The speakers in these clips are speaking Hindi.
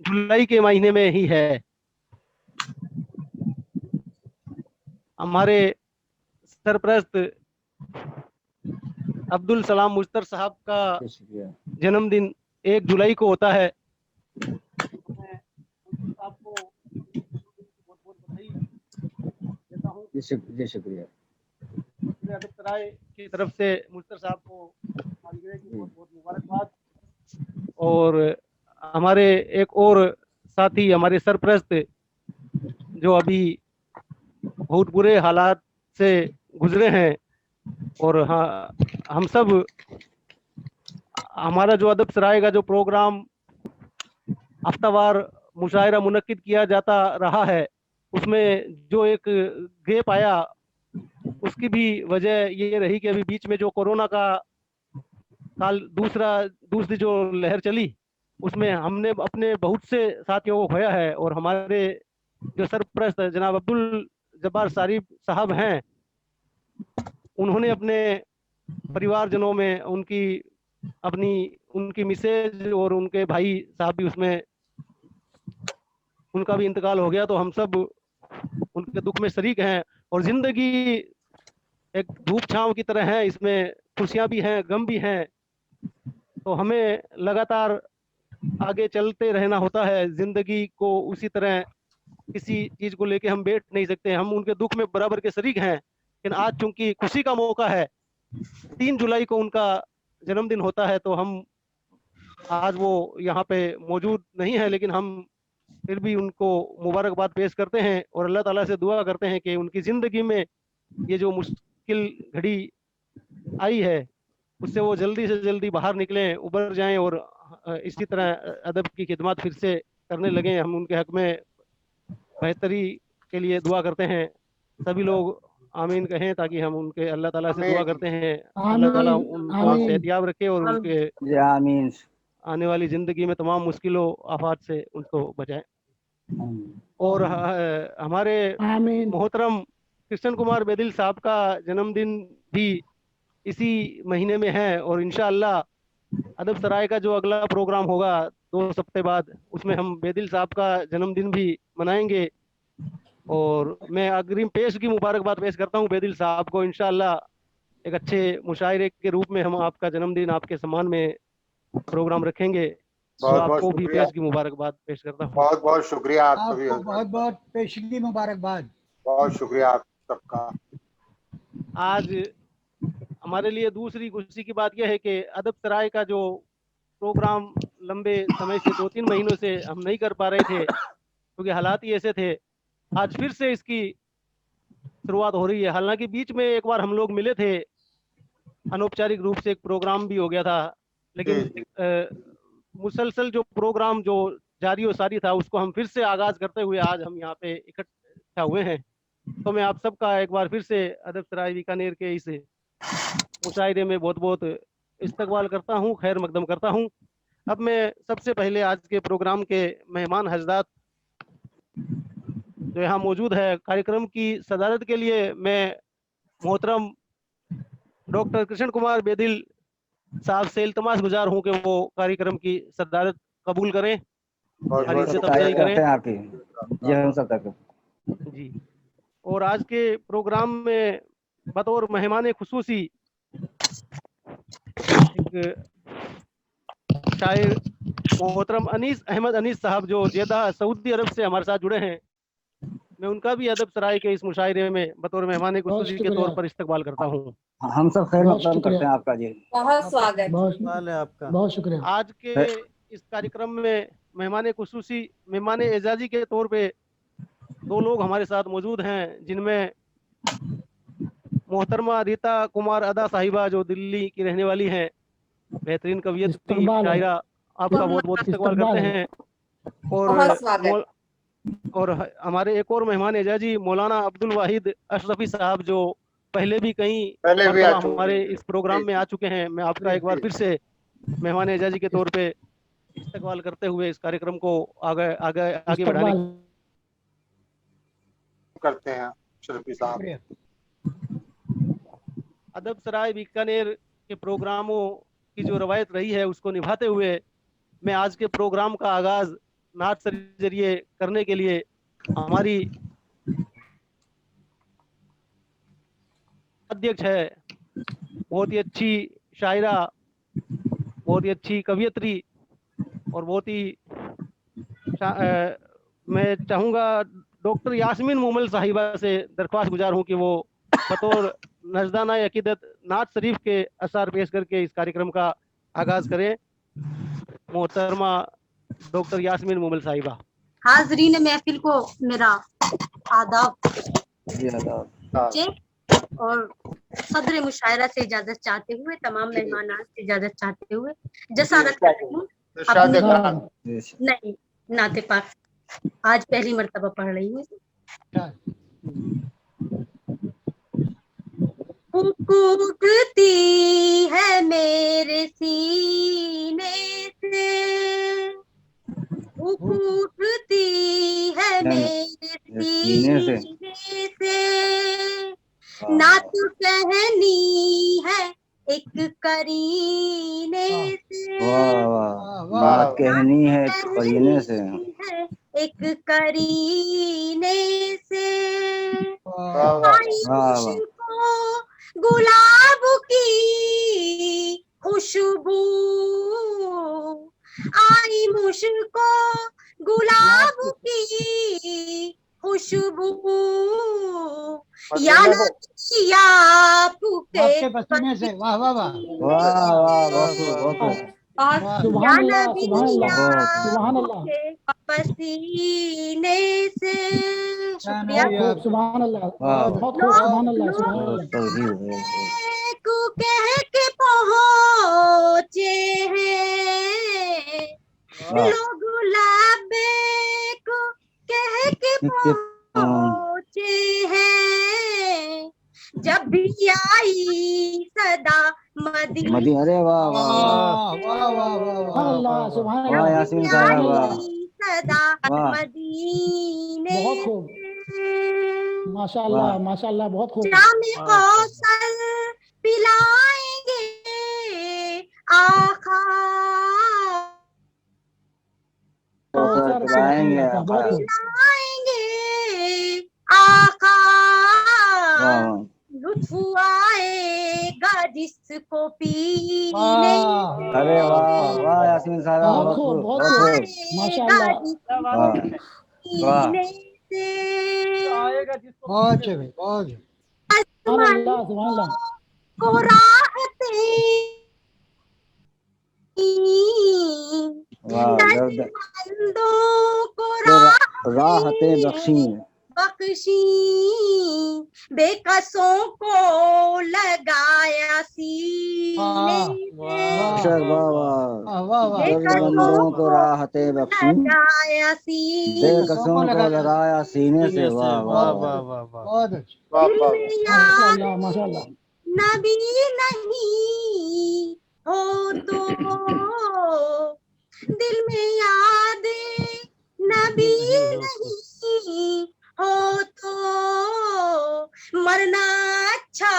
जुलाई के महीने में ही है। हमारे सरप्रस्त अब्दुल सलाम मुश्तर साहब का शुक्रिया। जन्मदिन 1 जुलाई को होता है। मैं मुश्तर साहब को बहुत बहुत बधाई देता हूँ। जी शुक्रिया। पूरे अदब सराय की तरफ से मुश्तर साहब को सालगिरह की बहुत बहुत मुबारकबाद। और हमारे एक और साथी, हमारे सरप्रस्त, जो अभी बहुत बुरे हालात से गुजरे हैं, और हाँ, हम सब, हमारा जो अदब सराय का जो प्रोग्राम हफ्तावार मुशायरा मुनक्किद किया जाता रहा है, उसमें जो एक गैप आया, उसकी भी वजह ये रही कि अभी बीच में जो कोरोना का साल दूसरी जो लहर चली, उसमें हमने अपने बहुत से साथियों को खोया है। और हमारे जो सरप्रस्त जनाब अब्दुल जब्बार सारिफ साहब हैं, उन्होंने अपने परिवारजनों में अपनी उनकी मिसेज और उनके भाई साहब भी उसमें, उनका भी इंतकाल हो गया। तो हम सब उनके दुख में शरीक हैं। और जिंदगी एक धूप छांव की तरह है, इसमें खुशियां भी हैं, गम भी हैं। तो हमें लगातार आगे चलते रहना होता है। जिंदगी को उसी तरह किसी चीज को लेके हम बैठ नहीं सकते। हम उनके दुख में बराबर के शरीक हैं, लेकिन आज चूंकि खुशी का मौका है, 3 जुलाई को उनका जन्मदिन होता है, तो हम आज वो यहाँ पे मौजूद नहीं है, लेकिन हम फिर भी उनको मुबारकबाद पेश करते हैं और अल्लाह ताला से दुआ करते हैं कि उनकी ज़िंदगी में ये जो मुश्किल घड़ी आई है, उससे वो जल्दी से जल्दी बाहर निकलें, उबर जाएं, और इसी तरह अदब की खिदमत फिर से करने लगें। हम उनके हक में बेहतरी के लिए दुआ करते हैं। सभी लोग आमीन कहें, ताकि हम उनके, अल्लाह ताला से दुआ करते हैं, अल्लाह ताला आमीन उनको आमीन। सेहतियाब रखे और उनके जी आमीन। आने वाली ज़िंदगी में तमाम मुश्किलों आफात से उनको बचाएं। आमीन। और हमारे आमीन। मोहतरम कृष्ण कुमार बेदिल साहब का जन्मदिन भी इसी महीने में है। और इंशाअल्लाह अदब सराय का जो अगला प्रोग्राम होगा 2 हफ्ते बाद, उसमें हम बेदिल साहब का जन्मदिन भी मनाएंगे। और मैं अग्रिम पेश की मुबारकबाद पेश करता हूँ बेदिल साहब को। इंशाअल्लाह एक अच्छे मुशायरे के रूप में हम आपका जन्मदिन आपके सम्मान में प्रोग्राम रखेंगे। तो बहुत बहुत आपको भी शुक्रिया। पेश की मुबारकबाद पेश करता हूँ। बहुत बहुत शुक्रिया आप सभी आपको हजरात बहुत का। बहुत पेशगी मुबारकबाद। बहुत शुक्रिया आप सबका। आज हमारे लिए दूसरी खुशी की बात यह है कि अदब सराय का जो प्रोग्राम लंबे समय से 2-3 महीनों से हम नहीं कर पा रहे थे, क्योंकि हालात ही ऐसे थे, आज फिर से इसकी शुरुआत हो रही है। हालांकि बीच में एक बार हम लोग मिले थे, अनौपचारिक रूप से एक प्रोग्राम भी हो गया था, जी लेकिन जी। मुसलसल जो प्रोग्राम जो जारी और सारी था, उसको हम फिर से आगाज करते हुए आज हम यहाँ पे इकट्ठा हुए हैं। तो मैं आप सबका एक बार फिर से अदब सराय बीकानेर के इस मुशायरे में बहुत बहुत इस्तकबाल करता हूँ, खैर मकदम करता हूँ। अब मैं सबसे पहले आज के प्रोग्राम के मेहमान हजरात जो यहाँ मौजूद है, कार्यक्रम की सदारत के लिए मैं मोहतरम डॉक्टर कृष्ण कुमार बेदिल साहब से इल्तमास गुजार हूँ कि वो कार्यक्रम की सदारत कबूल करें बहुत और हम बहुत सब इज्जत शुक्रिया। अफजाई तारीफ करें। करते हैं आपकी। जी हम सब तक। जी। और आज के प्रोग्राम में बतौर मेहमान खुसूसी एक शायर मोहतरम अनीस अहमद अनीस साहब, जो जेदा सऊदी अरब से हमारे साथ जुड़े हैं, मैं उनका भी अदब सराय के इस मुशायरे में बतौर मेहमान बहुत खुसूसी के तौर शुक्रिया। पर इस्तकबाल करता हूँ। हम सब खैर बहुत मकदम शुक्रिया। करते हैं आपका जी। बहुत स्वागत। बहुत सवाल है आपका। बहुत शुक्रिया। आज के इस कार्यक्रम में मेहमान खुसूसी, मेहमान एजाजी के तौर पे 2 लोग हमारे साथ मौजूद हैं, जिनमें मोहतरमा रीता कुमार अदा साहिबा, जो दिल्ली की रहने वाली हैं, बेहतरीन कवियत्री इस्तकबाल है। शायरा, आपका बहुत बहुत इस्तकबाल इस्तकबाल करते है। हैं। और बहुत स्वागत। हमारे एक और मेहमान एजाजी मौलाना अब्दुल वाहिद अशरफी साहब, जो पहले भी कई पहले भी आ मरतबा चुके हमारे हैं। इस प्रोग्राम जी में जी आ चुके हैं। मैं आपका जी एक बार जी। फिर से मेहमान एजाजी के तौर पे इस्तकबाल करते हुए इस कार्यक्रम को आगे आगे आगे बढ़ाने इस्तकबाल। करते हैं शरफी साहब। शुक्रिया। अदब सराय बीकानेर के प्रोग्रामों की जो रवायत रही है, उसको निभाते हुए मैं आज के प्रोग्राम का आगाज नाट सर्जरी करने के लिए हमारी अध्यक्ष है, बहुत ही अच्छी शायरा, बहुत ही अच्छी कवियत्री और बहुत ही मैं चाहूँगा डॉक्टर यास्मीन मूमल साहिबा से दरख्वास्त गुजार हूँ कि वो बतौर नजदाना अकीदत नात शरीफ के असार पेश करके इस कार्यक्रम का आगाज करें। मोहतरमा डॉक्टर यास्मीन मूमल साहिबा। हाजरीन महफिल को मेरा आदाब जी आदाब। और सदर मुशायरा से इजाजत चाहते हुए, तमाम मेहमान से इजाजत चाहते हुए जसारत करती हूँ नहीं नाते पाक आज पहली मर्तबा पढ़ रही हूँ। फूकती है मेरे सीने से, फूकती है मेरे सीने से, ना तो कहनी है एक करीने से, बात कहनी है करीने से, एक करीने से, मुझको गुलाब की खुशबू आई, मुझको गुलाब की खुशबू या आपके पसीने से। वाह वाह वाह पसीने से। सुभान अल्लाह, बहुत खूब, सुभान अल्लाह, सुभान अल्लाह। कह के पहुंचे हैं लोग गुलाबे को, कह के पहुंचे हैं, जब भी आई सदा मदीने। अरे वाह वाह वाह वाह वाह अल्लाह, सुभान वाह यासीन साहब वाह, सदा मदीने। बहुत खूब, माशाअल्लाह माशाअल्लाह, बहुत खूब। जामे कौसर पिलाएंगे आका, पिलाएंगे आका, लुत्फ आएगा जिसको पीने। अरे वाह वाह यासीन साहब, बहुत खूब, बहुत खूब, माशाअल्लाह, वाह बहुत अच्छे, बहुत सुभान अल्लाह, सुभान अल्लाह। को राहतें राहतें बख्शी, बेकसों को लगाया सीने से, बंदों को राहतें बख्शी, लगाया सीने, बेकसों को लगाया सीने से। वाह वाह वाह बहुत अच्छा, माशाअल्लाह माशाअल्लाह। नबी नहीं हो तो दिल में याद, नबी नहीं हो तो मरना अच्छा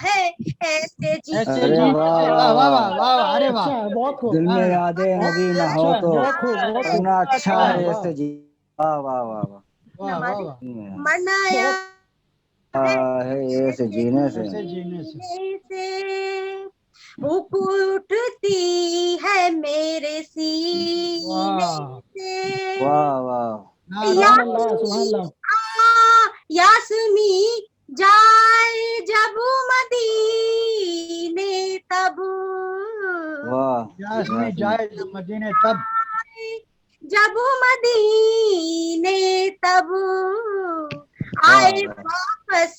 है ऐसे जी। अरे वाह वाह वाह, अरे वाह, बहुत खूब। दिल में यादें नबी ना हो तो मरना अच्छा है ऐसे जी। वाह वाह वाह वाह, मरना है ऐसे जीने से। भूख उठती है मेरे सीने से। वाह वाह, यास्मी जाए जब मदीने तब, यास्मी जाए जब मदीने तब, जब मदीने तब आए वापस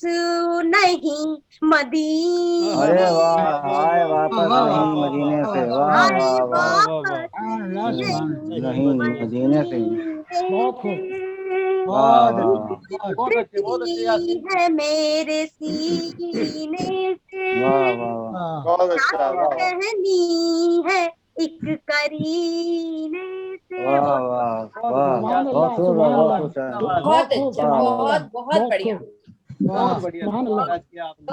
नहीं मदीने। अरे वाह, आए वापस नहीं मदीने से। वाह वाह वाह, नहीं मदीने से। बहुत अच्छे है मेरे सीने से। वाह वाह, बहुत अच्छा, कहनी है एक करीने से। वाह वाह वाह, बहुत बहुत अच्छा, बहुत बढ़िया, बहुत बढ़िया आज किया आपने,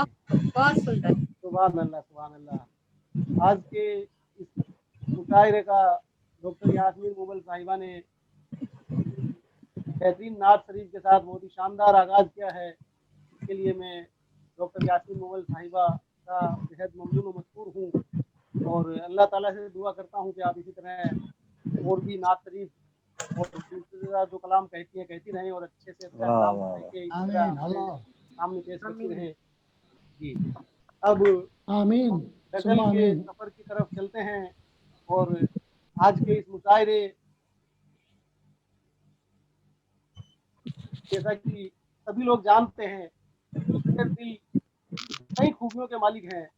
बहुत सुंदर। सुभान अल्लाह सुभान अल्लाह। आज के इस मुशायरे का डॉक्टर यास्मीन मूमल साहिबा ने बेहतरीन नात शरीफ के साथ बहुत ही शानदार आगाज किया है। इसके लिए मैं डॉक्टर यासीन मोवल साहिबा का बेहद ममनून व मशकूर हूँ और अल्लाह ताला से दुआ करता हूँ कि आप इसी तरह और भी नात शरीफ और दूसरा जो कलाम कहती रहें और अच्छे से अच्छा वाह, कलाम वाह, कह के इस आमीन तरह अल्लाह सामने पेश करती रहें। जी, अब आमीन गजल सुम्मा के आमीन। सफर की तरफ चलते हैं और आज के इस मुशायरे, जैसा कि सभी लोग जानते हैं, शेर दिल कई खूबियों के मालिक हैं।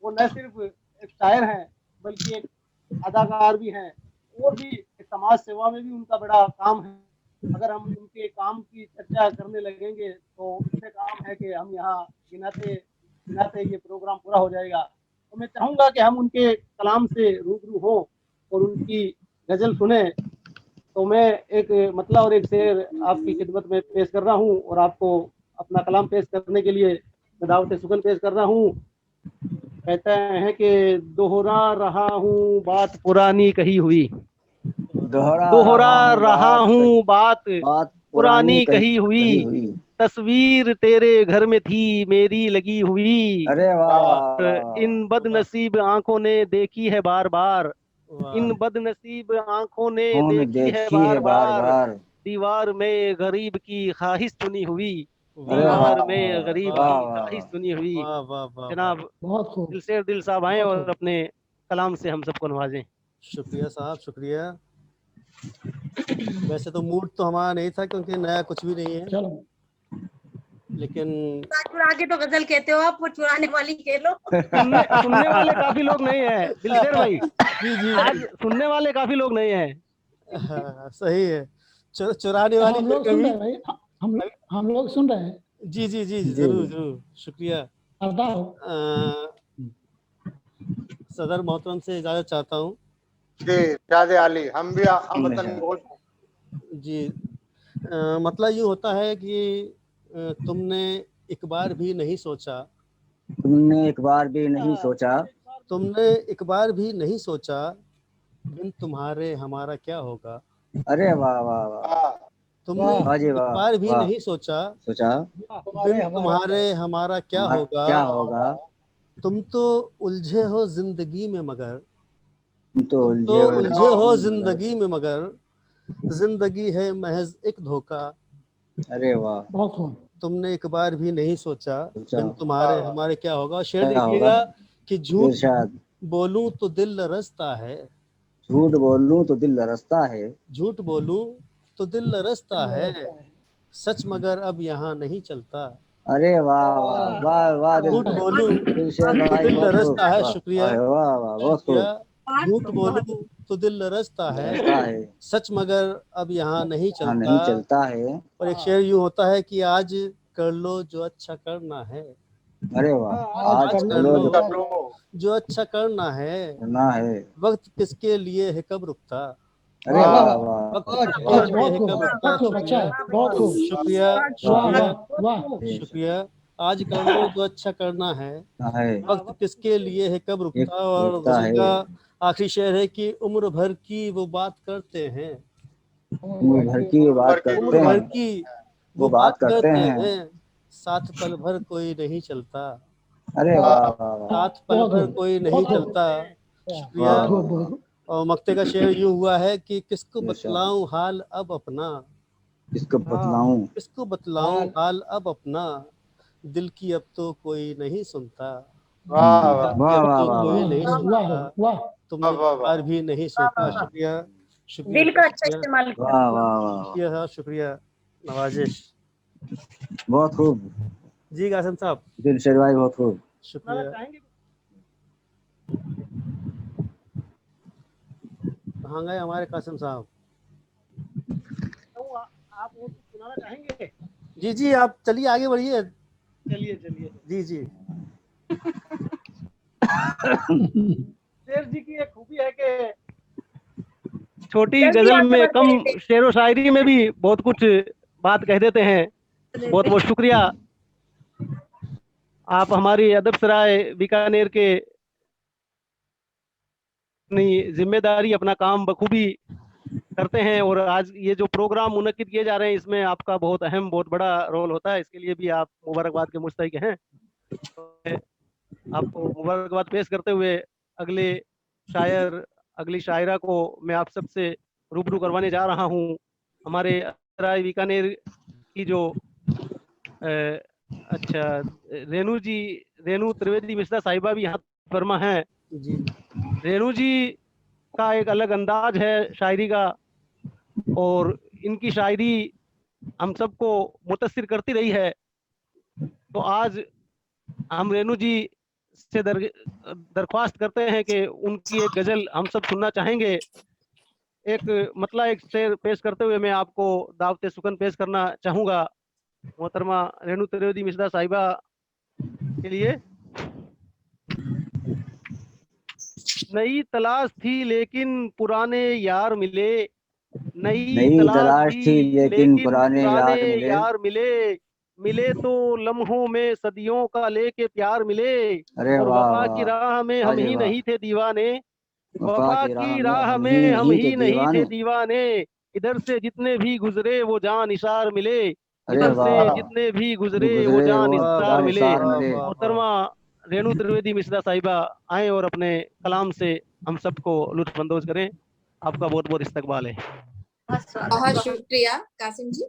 वो न सिर्फ एक शायर हैं बल्कि एक अदाकार भी हैं और भी समाज सेवा में भी उनका बड़ा काम है। अगर हम उनके काम की चर्चा करने लगेंगे तो इतने काम है कि हम यहाँ गिनाते गिनाते ये प्रोग्राम पूरा हो जाएगा। तो मैं चाहूँगा कि हम उनके कलाम से रूबरू हों और उनकी गजल सुने। तो मैं एक मतला और एक शेर आपकी खिदमत में पेश कर रहा हूँ और आपको अपना कलाम पेश करने के लिए मैं दावत सुगन पेश कर रहा हूँ। कहते हैं कि दोहरा रहा हूँ बात पुरानी कही हुई, दोहरा रहा हूँ बात बात पुरानी कही कही हुई, हुई। तस्वीर तेरे घर में थी मेरी लगी हुई, अरे वाह वाह वाह। इन बदनसीब आंखों ने देखी है बार बार, इन बदनसीब आंखों ने कौन देखी है देखी बार है बार बार, बार। दीवार में गरीब की ख्वाहिश सुनी हुई, अरे वाह दीवार में गरीब वाह की वाह ख्वाहिश वाह। सुनी हुई। वाह वाह वाह। जनाब बहुत खूब दिलशेर दिल साहब आए बहुत और खूब। अपने कलाम से हम सबको नवाजें। शुक्रिया साहब, शुक्रिया। वैसे तो मूड तो हमारा नहीं था क्योंकि नया कुछ भी नहीं है, चलो लेकिन चुरा के तो गजल कहते हो आप, वो चुराने वाली कह लो। सुनने वाले काफी लोग नहीं है दिलशेर भाई, जी जी आज सुनने वाले काफी लोग नहीं है। हाँ, सही है। चुराने वाली हम फिर लोग सुन कभी। रहे हैं भाई, हम लोग सुन रहे हैं। जी जी जी जी जरूर जी। जरूर, शुक्रिया। अदा हो। सदर मोहतरम से इजाजत चाहता हूँ। जी जादे आली, हम भी हमतन गोश जी मतलब यूँ होता है कि तुमने एक बार भी नहीं सोचा, तुमने एक बार भी नहीं सोचा, तुमने एक बार भी नहीं सोचा, बिन तुम्हारे हमारा क्या होगा। अरे वाह वाह वाह। तुमने वाह वाह जी एक वाह बार भी वाह। नहीं सोचा, सोचा बिन तुम्हारे हमारा क्या हमारा होगा। क्या होगा। तुम तो उलझे हो जिंदगी में मगर, तुम तो तुम तो उलझे उलझे हो हो। जिंदगी में मगर, जिंदगी है महज एक धोखा। अरे वाह। बहुत खूब। तुमने एक बार भी नहीं सोचा, सोचा बिन तुम्हारे हमारे क्या होगा। शेर क्या होगा। देखिएगा कि झूठ इरशाद। बोलूं तो दिल लरसता है, झूठ बोलूं तो दिल लरसता है, झूठ बोलूं तो दिल लरसता है, सच मगर अब यहाँ नहीं चलता। अरे वाह वाह वाह वाह। झूठ बोलूं दिलशेर तो भाई दिल बहुत खूब। लरसता है। वाह शुक्रिया वाह वाह बहुत शुक्रिया। खूब। झूठ बोलूं तो दिल लरसता है, लरसता है, सच मगर अब यहाँ नहीं हाँ चलता। नहीं चलता है। और एक शेर यूं होता है कि आज कर लो जो अच्छा करना है, अरे वाह। आज आज कर लो लो जो जो अच्छा करना है, करना है। वक्त किसके लिए है कब रुकता। अरे वाह वाह वक्त बहुत किसके लिए बहुत है खूब कब रुकता। बहुत खूब। अच्छा है बहुत खूब। शुक्रिया वाह शुक्रिया वाह वाह। शुक्रिया। आज कर लो जो अच्छा करना है, है वक्त किसके लिए है कब एक रुकता। और रुकता गजल है। का आखिरी शेर है कि उम्र भर की वो बात करते हैं, उम्र भर की बात करते उम्र भर हैं, की वो वो बात बात करते करते हैं। हैं, साथ पल भर कोई नहीं चलता। अरे वाह वाह वाह। साथ पल बहुत भर खूब कोई नहीं बहुत खूब चलता। शुक्रिया। वाह बहुत वाह। खूब। और मक्ते का शेर यूं हुआ है कि किसको इरशाद। बतलाऊं हाल अब अपना, किसको बतलाऊं। किसको बतलाऊं हाल अब अपना, दिल की अब तो कोई नहीं सुनता। वाह दिल वाह की वाह अब वाह तो वाह कोई वाह। नहीं वाह सुनता। वाह। तुमने वाह एक बार भी नहीं सोचा। शुक्रिया शुक्रिया दिल का अच्छा शुक्रिया इस्तेमाल करो। वाह वाह वाह। शुक्रिया साहब, शुक्रिया नवाजिश। बहुत खूब जी कासिम साहब, दिलशेर भाई बहुत खूब। शुक्रिया। चाहेंगे कहाँ गए हमारे कासिम साहब। तो आप वो कुछ सुनाना चाहेंगे? जी जी आप चलिए आगे बढ़िए। चलिए चलिए। जी जी शेर जी की एक खूबी है कि छोटी जल्दी गजल आगे में बढ़ते कम रहते हैं। शेर व शायरी में भी बहुत कुछ बात कह देते हैं। बहुत बहुत शुक्रिया। आप हमारी अदब सराय बीकानेर के अपनी जिम्मेदारी अपना काम बखूबी करते हैं। और आज ये जो प्रोग्राम मुनक्किद किए जा रहे हैं इसमें आपका बहुत अहम, बहुत बड़ा रोल होता है, इसके लिए भी आप मुबारकबाद के मुस्तहिक हैं। आपको मुबारकबाद पेश करते हुए अगले शायर, अगली शायरा को मैं आप सबसे रूबरू करवाने जा रहा हूँ। हमारे राय बीकानेर की जो अच्छा, रेणु जी, रेणु त्रिवेदी मिश्रा साहिबा भी यहाँ फरमा है। जी रेणु जी का एक अलग अंदाज है शायरी का, और इनकी शायरी हम सबको मुतासिर करती रही है। तो आज हम रेणु जी से दरख्वास्त करते हैं कि उनकी एक गजल हम सब सुनना चाहेंगे। एक शेर पेश करते हुए मैं आपको दावत सुकन पेश करना चाहूँगा मोहतरमा रेणु त्रिवेदी मिश्रा साहिबा के लिए। नई तलाश थी लेकिन पुराने यार मिले, नई नई तलाश तलाश थी थी लेकिन लेकिन पुराने पुराने यार मिले। यार मिले, मिले तो लम्हों में सदियों का लेके प्यार मिले। अरे और वाह वफा की वाह, राह में हम अरे ही वाह। नहीं थे दीवाने, वफा वफा की राह की में राह हम ही में हम नहीं थे ही नहीं थे दीवाने। दीवाने। इधर से जितने भी गुजरे वो जान निसार मिले, अरे इधर से वाह, जितने भी गुजरे वो गुजरे जान वो वाह निसार वाह मिले। जानिसार वाह मिले। वाह वाह। मोहतरमा रेणु त्रिवेदी मिश्रा साहिबा आए और अपने कलाम से हम सबको लुत्फानंदोज करें। आपका बहुत बहुत इस्तकबाल है। बहुत स्वागत। बहुत शुक्रिया कासिम जी।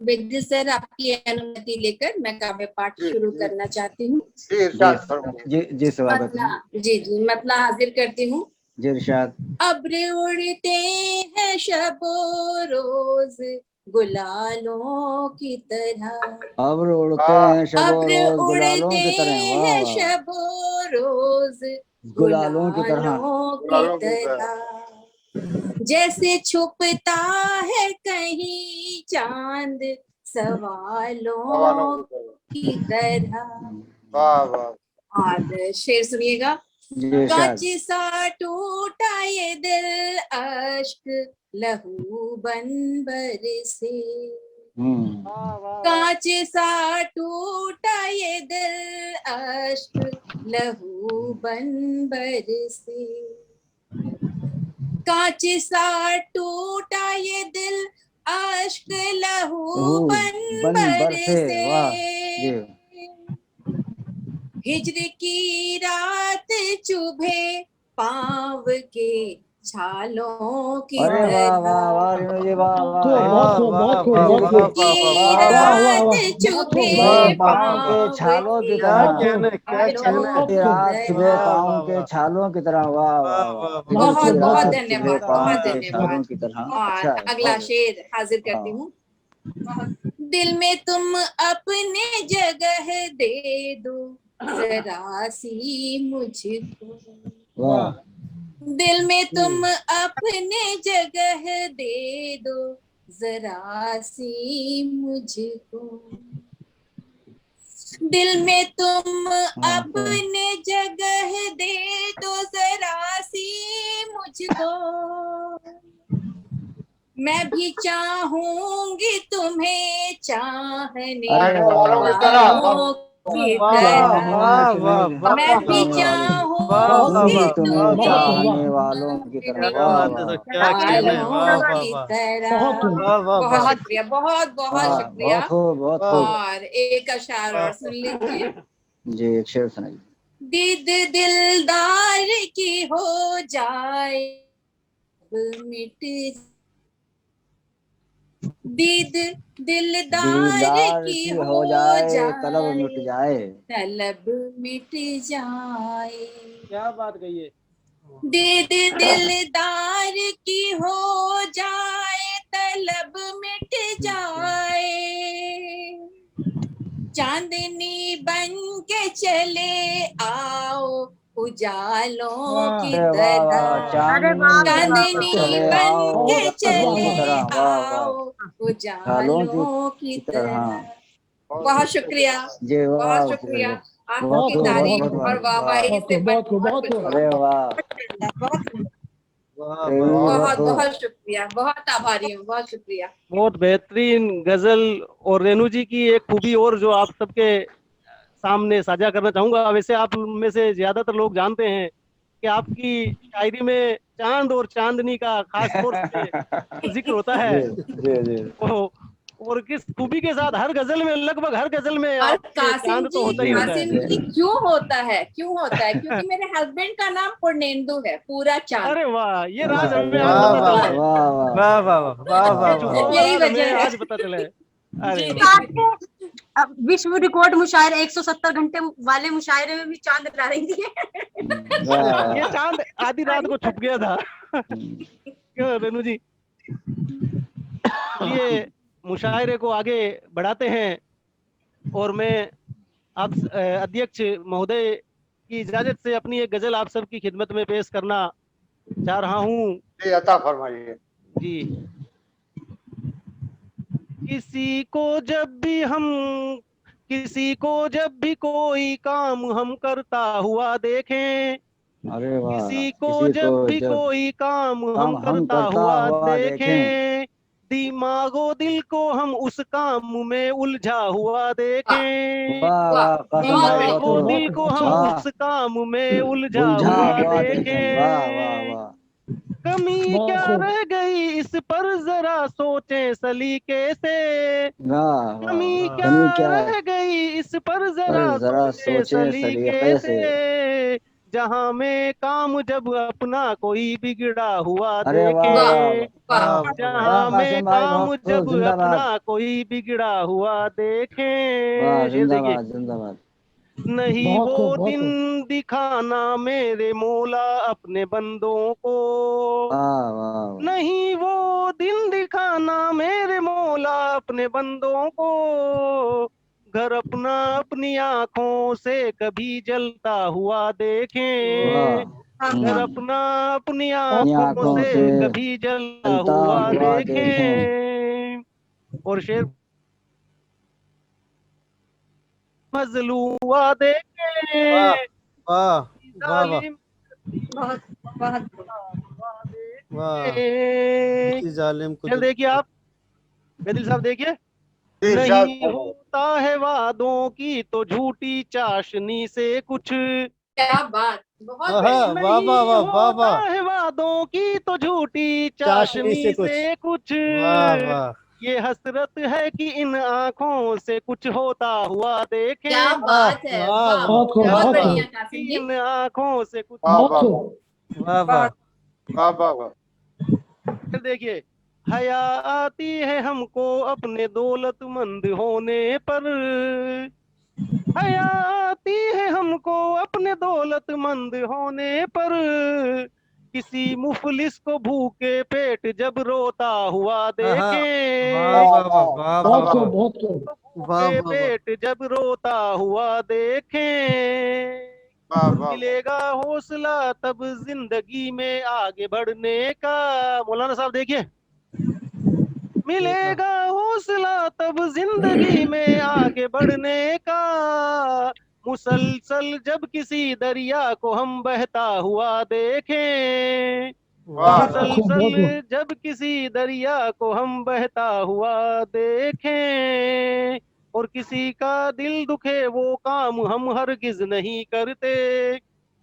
बेदिल सर आपकी अनुमति लेकर मैं काव्य पाठ शुरू करना चाहती हूँ। जी इरशाद फरमाइए। जी सवागत है। मतला जी मतला हाजिर करती हूँ। जी इरशाद। अब्र उड़ते हैं शबो रोज गुलालों की तरह, अब्र उड़ते हैं शबो अब्र रोज गुलालों उड़ते की तरह। वाह हैं वाह, शबो रोज गुलालों की तरह। गुलालों की गुलालों की तरह, जैसे छुपता है कहीं चांद सवालों की तरह। वाह वाह। और शेर सुनिएगा। जी इरशाद। कांच सा टूटा ये दिल अश्क लहू बन बरसे, कांच सा टूटा ये दिल अश्क लहू बन बरसे, कांच सा टूटा ये दिल अश्क लहू बन बरसे। वाह जी। हिज्र की रात चुभे पाँव के छालों की अरे वाह तरह, वाह वाह रेणु जी, वाह वाह। बहुत खूब, बहुत खूब, बहुत हिज्र खूब। की वाह वाह रात वाह, चुभे पाँव के छालों की क्या तरह। कहने, क्या छालों कहने। की रात सुबह तरह। पाँव के छालों की तरह। वाह वाह वाह। बहुत खूब, बहुत बहुत खूब। धन्यवाद, पाँव बहुत के छालों धन्यवाद। की तरह। और अच्छा है, अगला बहुत शेर हाजिर करती हूँ। दिल में तुम अपने जगह दे दो जरा सी मुझको, वाह। दिल में तुम अपने जगह दे दो जरा सी मुझको, दिल में तुम अपने जगह दे दो जरा सी मुझको, मैं भी चाहूंगी तुम्हें चाहने अरे वाह वालों की तरह, वाह वाह वाह मैं भी चाहूंगी तुम्हें बहुत खूब, चाहने वाह। वालों की तरह। चाहने क्या वाह बात है वाह सर, क्या कहने। वाह वालों वाह की वाह तरह। बहुत खूब। वाह वाह बहुत वाह। शुक्रिया, बहुत बहुत वाह, शुक्रिया। बहुत खूब, बहुत वाह खूब। और एक अशार और सुन लीजिए। जी एक शेर सुनाइए। दीद दिलदार की हो जाए मिट, दीद दिलदार दीदार की की हो हो जाए तलब जाए मिट जाए। तलब मिट जाए, क्या बात कही है। दीद दिलदार की हो जाए तलब मिट जाए, चांदनी बन के चले आओ उजालों की अरे वाह वाह, तरह, चांदनी बन के चांदनी चले बन आओ के उजालों की चले तरह। वाह वाह, आओ उजालों उजालों की की तरह। तरह। बहुत शुक्रिया, जी वाह, बहुत शुक्रिया। आपकी बहुत खूब, तारीफ बहुत और वाहवाही से बहुत खूब, बहुत खूब। अरे वाह, वाह रेणु वाह जी वाह। बहुत खूब। बहुत शुक्रिया, बहुत आभारी हूँ, बहुत शुक्रिया। बहुत बेहतरीन गजल। और रेणु जी की एक खूबी और जो आप सबके सामने साझा करना चाहूंगा। वैसे आप में से ज्यादातर लोग जानते हैं कि आपकी शायरी में चांद और चांदनी का खास तौर से जिक्र होता है। जी जी। और किस खूबी के साथ हर गजल में, लगभग हर गजल में और आपके चांद तो होता ही होता है। कासिम जी क्यों होता है, क्यों होता है? क्योंकि मेरे हस्बैंड का नाम पूर्णेंदु है, पूरा चांद। अरे वाह, ये राज हमें आज वाह पता वाह चला है। वाह वाह वाह वाह वाह वाह ये वाह छुपा हुआ यही राज वजह हमें है। आज पता चला है। अरे जी। वाह। अब विश्व रिकॉर्ड मुशायरे 170 घंटे वाले मुशायरे में भी चांद डालेंगे। वाह। ये चांद आधी रात को छुप गया था। क्यों रेनू जी? ये मुशायरे को आगे बढ़ाते हैं और मैं आप अध्यक्ष महोदय की इजाजत से अपनी एक गजल आप सबकी खिदमत में पेश करना चाह रहा हूँ। जी अता फरमाइए। जी। किसी को जब भी हम किसी को जब भी कोई काम हम करता हुआ देखें, अरे वाह। किसी को किसी को जब भी जब कोई काम हम हम करता करता हुआ हुआ देखें, देखें, दिमागो दिल को हम उस काम में उलझा हुआ देखें, वाह वाह, वाह कासिम बहुत भाई, बढ़िया। बहुत दिमागो खूब। दिल को हम वाह, उस काम में उलझा उलझा हुआ हुआ देखें। वाह वाह देखें। वाह। कमी बहुत क्या खूब। रह गई इस पर जरा सोचें सलीके से, वाह वाह। कमी क्या कमी क्या रह गई इस पर जरा पर जरा सोचें सोचे सलीके सलीके से। से, जहां में काम जब अपना कोई बिगड़ा हुआ अरे वाह वाह वाह देखे, वाह वाह। वाह। जहां वाह में कासिम भाई, काम बहुत खूब। जब जिंदाबाद। अपना कोई बिगड़ा हुआ वाह देखे। शेर देखिए। जिंदाबाद जिंदाबाद। नहीं बहुत वो खूब, बहुत दिन खूब। दिखाना मेरे मौला अपने बंदों को, वाह वाह वाह। नहीं वो दिन दिखाना मेरे मौला अपने बंदों को, घर अपना अपनी आंखों से कभी जलता हुआ वाह। देखें, घर अपना अपनी अपनी आंखों आंखों से से कभी जलता जलता हुआ हुआ देखें। देखें। और शेर मजलूआ वाह देखें, वाह वाह वाह जालिम बहुत बहुत वाह। देखें। किसी जालिम को शेर जो देखिए आप, बेदिल साहब देखिए। जी इरशाद नहीं फरमाइए। होता है वादों की तो झूठी चाशनी से कुछ, क्या बात, बहुत आहा, बढ़िया। वाह वाह नहीं वाह वाह होता वाह। है वादों की तो झूठी चाशनी से चाशनी कुछ। से कुछ, वाह वाह। ये हसरत है कि इन आंखों से कुछ होता हुआ क्या देखें, वाह बात है, वाह वाह, बहुत खूब, क्या बहुत बहुत है बढ़िया खूब, कासिम कि जी। इन आंखों से कुछ वाह बहुत वाह खूब। वाह वाह। वाह वाह वाह। फिर देखिए। हया आती है हमको अपने दौलतमंद होने पर, हया आती है हमको अपने दौलतमंद होने पर, किसी मुफलिस को भूखे पेट जब रोता हुआ आहा, देखें, वाह वाह वाह वाह वाह वाह वाह बहुत वाह खूब, वाह। वाह बहुत खूब। वाह भूखे वाह वाह। पेट जब रोता हुआ देखें, वाह वाह वाह। मिलेगा हौसला तब जिंदगी में आगे बढ़ने का। मौलाना साहब देखिए। मिलेगा हौसला तब जिंदगी में आगे बढ़ने का, मुसलसल जब किसी दरिया को हम बहता हुआ देखें, वाह वाह बहुत वाह। खूब, बहुत मुसलसल खूब। जब किसी दरिया को हम बहता हुआ देखें, और किसी का दिल दुखे वो काम हम हरगिज नहीं करते,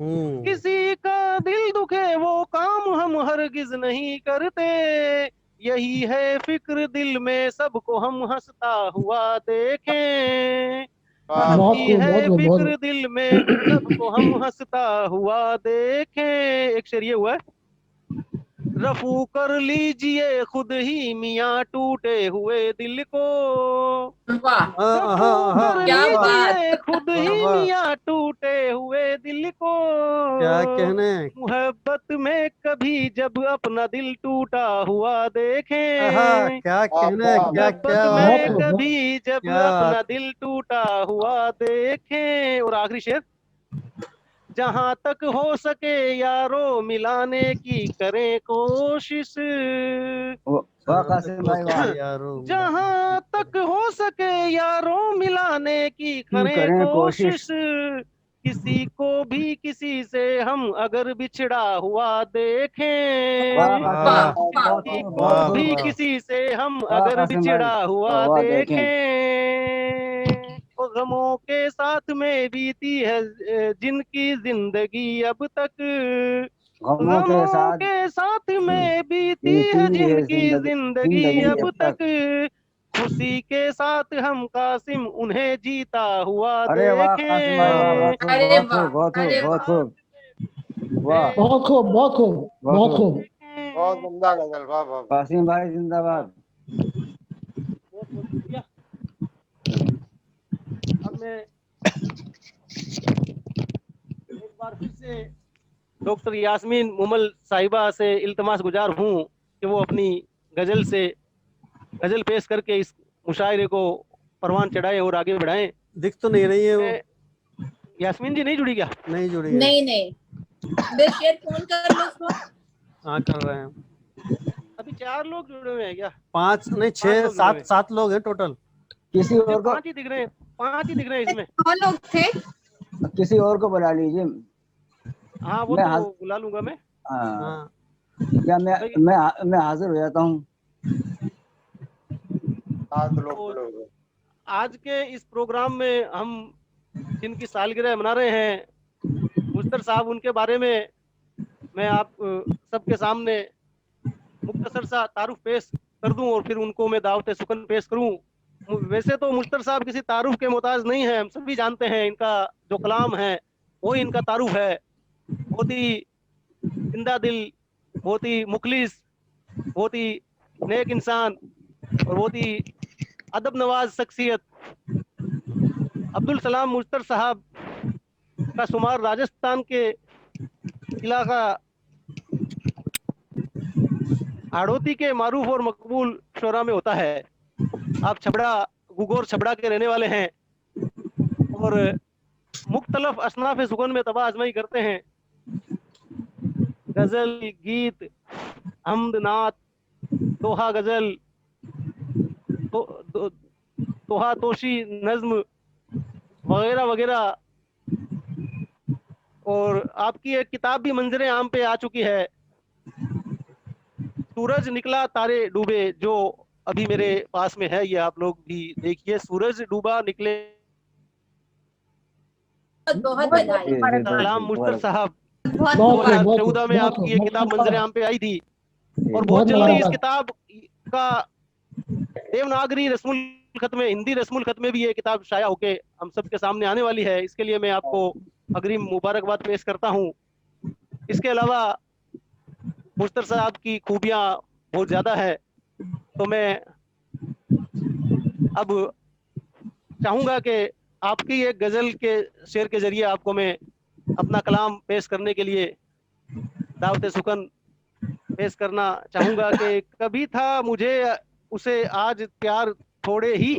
हम्म। किसी का दिल दुखे वो काम हम हरगिज नहीं करते, यही है फिक्र दिल में सबको हम हंसता हुआ देखें, वाह बहुत यही वाह। खूब, बहुत है खूब, बहुत फिक्र दिल में सबको हम हंसता हुआ देखें। एक शेर ये हुआ है। रफू कर लीजिए खुद ही मियाँ टूटे हुए दिल को, वाह, आहा रफू आहा, कर क्या वाह बात। लीजिए खुद वाह ही वाह। मियाँ टूटे हुए दिल को, क्या कहने। मोहब्बत में कभी जब अपना दिल टूटा हुआ आहा, देखें, क्या वाह कहने, वाह क्या मोहब्बत क्या बात बहुत है। में खूब, बहुत कभी जब क्या बात। अपना दिल टूटा हुआ देखें। और आखिरी शेर। जहां तक हो सके यारो मिलाने की करें कोशिश, वाह जहाँ तक कासिम हो भाई, वाह। सके यारों मिलाने की जहां तक करें। हो सके यारों मिलाने की की करें करें कोशिश, कोशिश। किसी को भी किसी से हम अगर बिछड़ा हुआ वाह देखें, कासिम वाह भाई, वाह वाह। बहुत किसी खूब, को बहुत वाह भी खूब। वाह। किसी से हम वाह अगर कासिम भाई, बिछड़ा हुआ वाह वाह देखें। देखें। और गमों के साथ में बीती है जिनकी जिंदगी अब तक, गमों के साथ के साथ में बीती बीती है है जिनकी जिंदगी जिंदगी अब अब तक, तक। खुशी के साथ हम कासिम उन्हें जीता हुआ अरे वाह कासिम भाई, वाह, देखें। बहुत खूब, अरे बहुत खूब, वाह, बहुत खूब, अरे बहुत वाह। खूब, वाह, बहुत खूब, बहुत खूब, बहुत बहुत खूब। खूब। बहुत उम्दा गजल, वाह वाह वाह। कासिम भाई जिंदाबाद। बहुत बहुत शुक्रिया। अब मैं एक बार फिर से डॉक्टर यास्मीन मुमल साहिबा से इल्तमास गुजार हूँ कि वो अपनी गजल से गजल पेश करके इस मुशायरे को परवान चढ़ाए और आगे बढ़ाएं। दिख तो नहीं रही है वो, यास्मीन जी नहीं जुड़ी क्या? नहीं जुड़ी है। नहीं नहीं, शेर फोन कर लो उसको। हाँ कर रहे हैं। अभी 4 लोग जुड़े हुए हैं क्या? 5 नहीं 5 6 लोग जुड़े हुए 7 लोग हैं टोटल। किसी हैं। और को, 5 ही दिख रहे हैं, 5 ही दिख रहे हैं इसमें। 9 लोग थे। किसी और को बुला लीजिए। हाँ वो मैं तो बुला लूंगा मैं। हाँ, हाँ क्या भाई, मैं हाजिर हो जाता हूँ। 7 लोग तो जुड़े हुए। आज के इस प्रोग्राम में हम जिनकी सालगिरह मना रहे हैं, मुश्तर साहब, उनके बारे में मैं आप सबके सामने मुख्तसर सा तारुफ पेश कर दूं और फिर उनको मैं दावत सुकन पेश करूं। वैसे तो मुश्तर साहब किसी तारुफ के मोहताज नहीं है, हम सभी जानते हैं इनका जो कलाम है वही इनका तारुफ है। बहुत ही जिंदा दिल, बहुत ही मुखलिस, बहुत ही नेक इंसान और बहुत ही अदब नवाज शख्सियत अब्दुल सलाम मुश्तर साहब का शुमार राजस्थान के इलाका हाड़ौती के मारूफ और मकबूल शोरा में होता है। आप छबड़ा, गुगोर छबड़ा के रहने वाले हैं और मुख्तलफ असनाफ सुकन में तबाह आजमाई करते हैं। गजल, गीत, हमद, नात, दोहा गजल, तो, दो, दोहा तोशी, नज्म वगैरह वगैरह। और आपकी एक किताब भी मंजरे आम पे आ चुकी है, सूरज निकला तारे डूबे, जो अभी मेरे पास में है। ये आप लोग भी देखिए, सूरज डूबा निकले। बहुत बहुत बहुत बधाई। मुबारक। सलाम मुश्तर साहब, बहुत बहुत खूब, मुबारक। बहुत खूब, 2014 में बहुत आपकी खूब, ये बहुत किताब खूब। मंजरे आम पे आई थी और बहुत बहुत जल्दी इस मुबारक। किताब का देवनागरी रस्मुल खत में, हिंदी रस्मुल खत में भी ये किताब शाया होके हम सबके सामने आने वाली है। इसके लिए मैं आपको अग्रिम मुबारकबाद पेश करता हूँ। इसके अलावा मुश्तर साहब की खूबियाँ बहुत ज़्यादा है, तो मैं अब चाहूँगा कि आपकी एक गज़ल के शेर के जरिए आपको मैं अपना कलाम पेश करने के लिए दावत सुकन पेश करना चाहूँगा कि कभी था मुझे उसे आज प्यार थोड़े ही,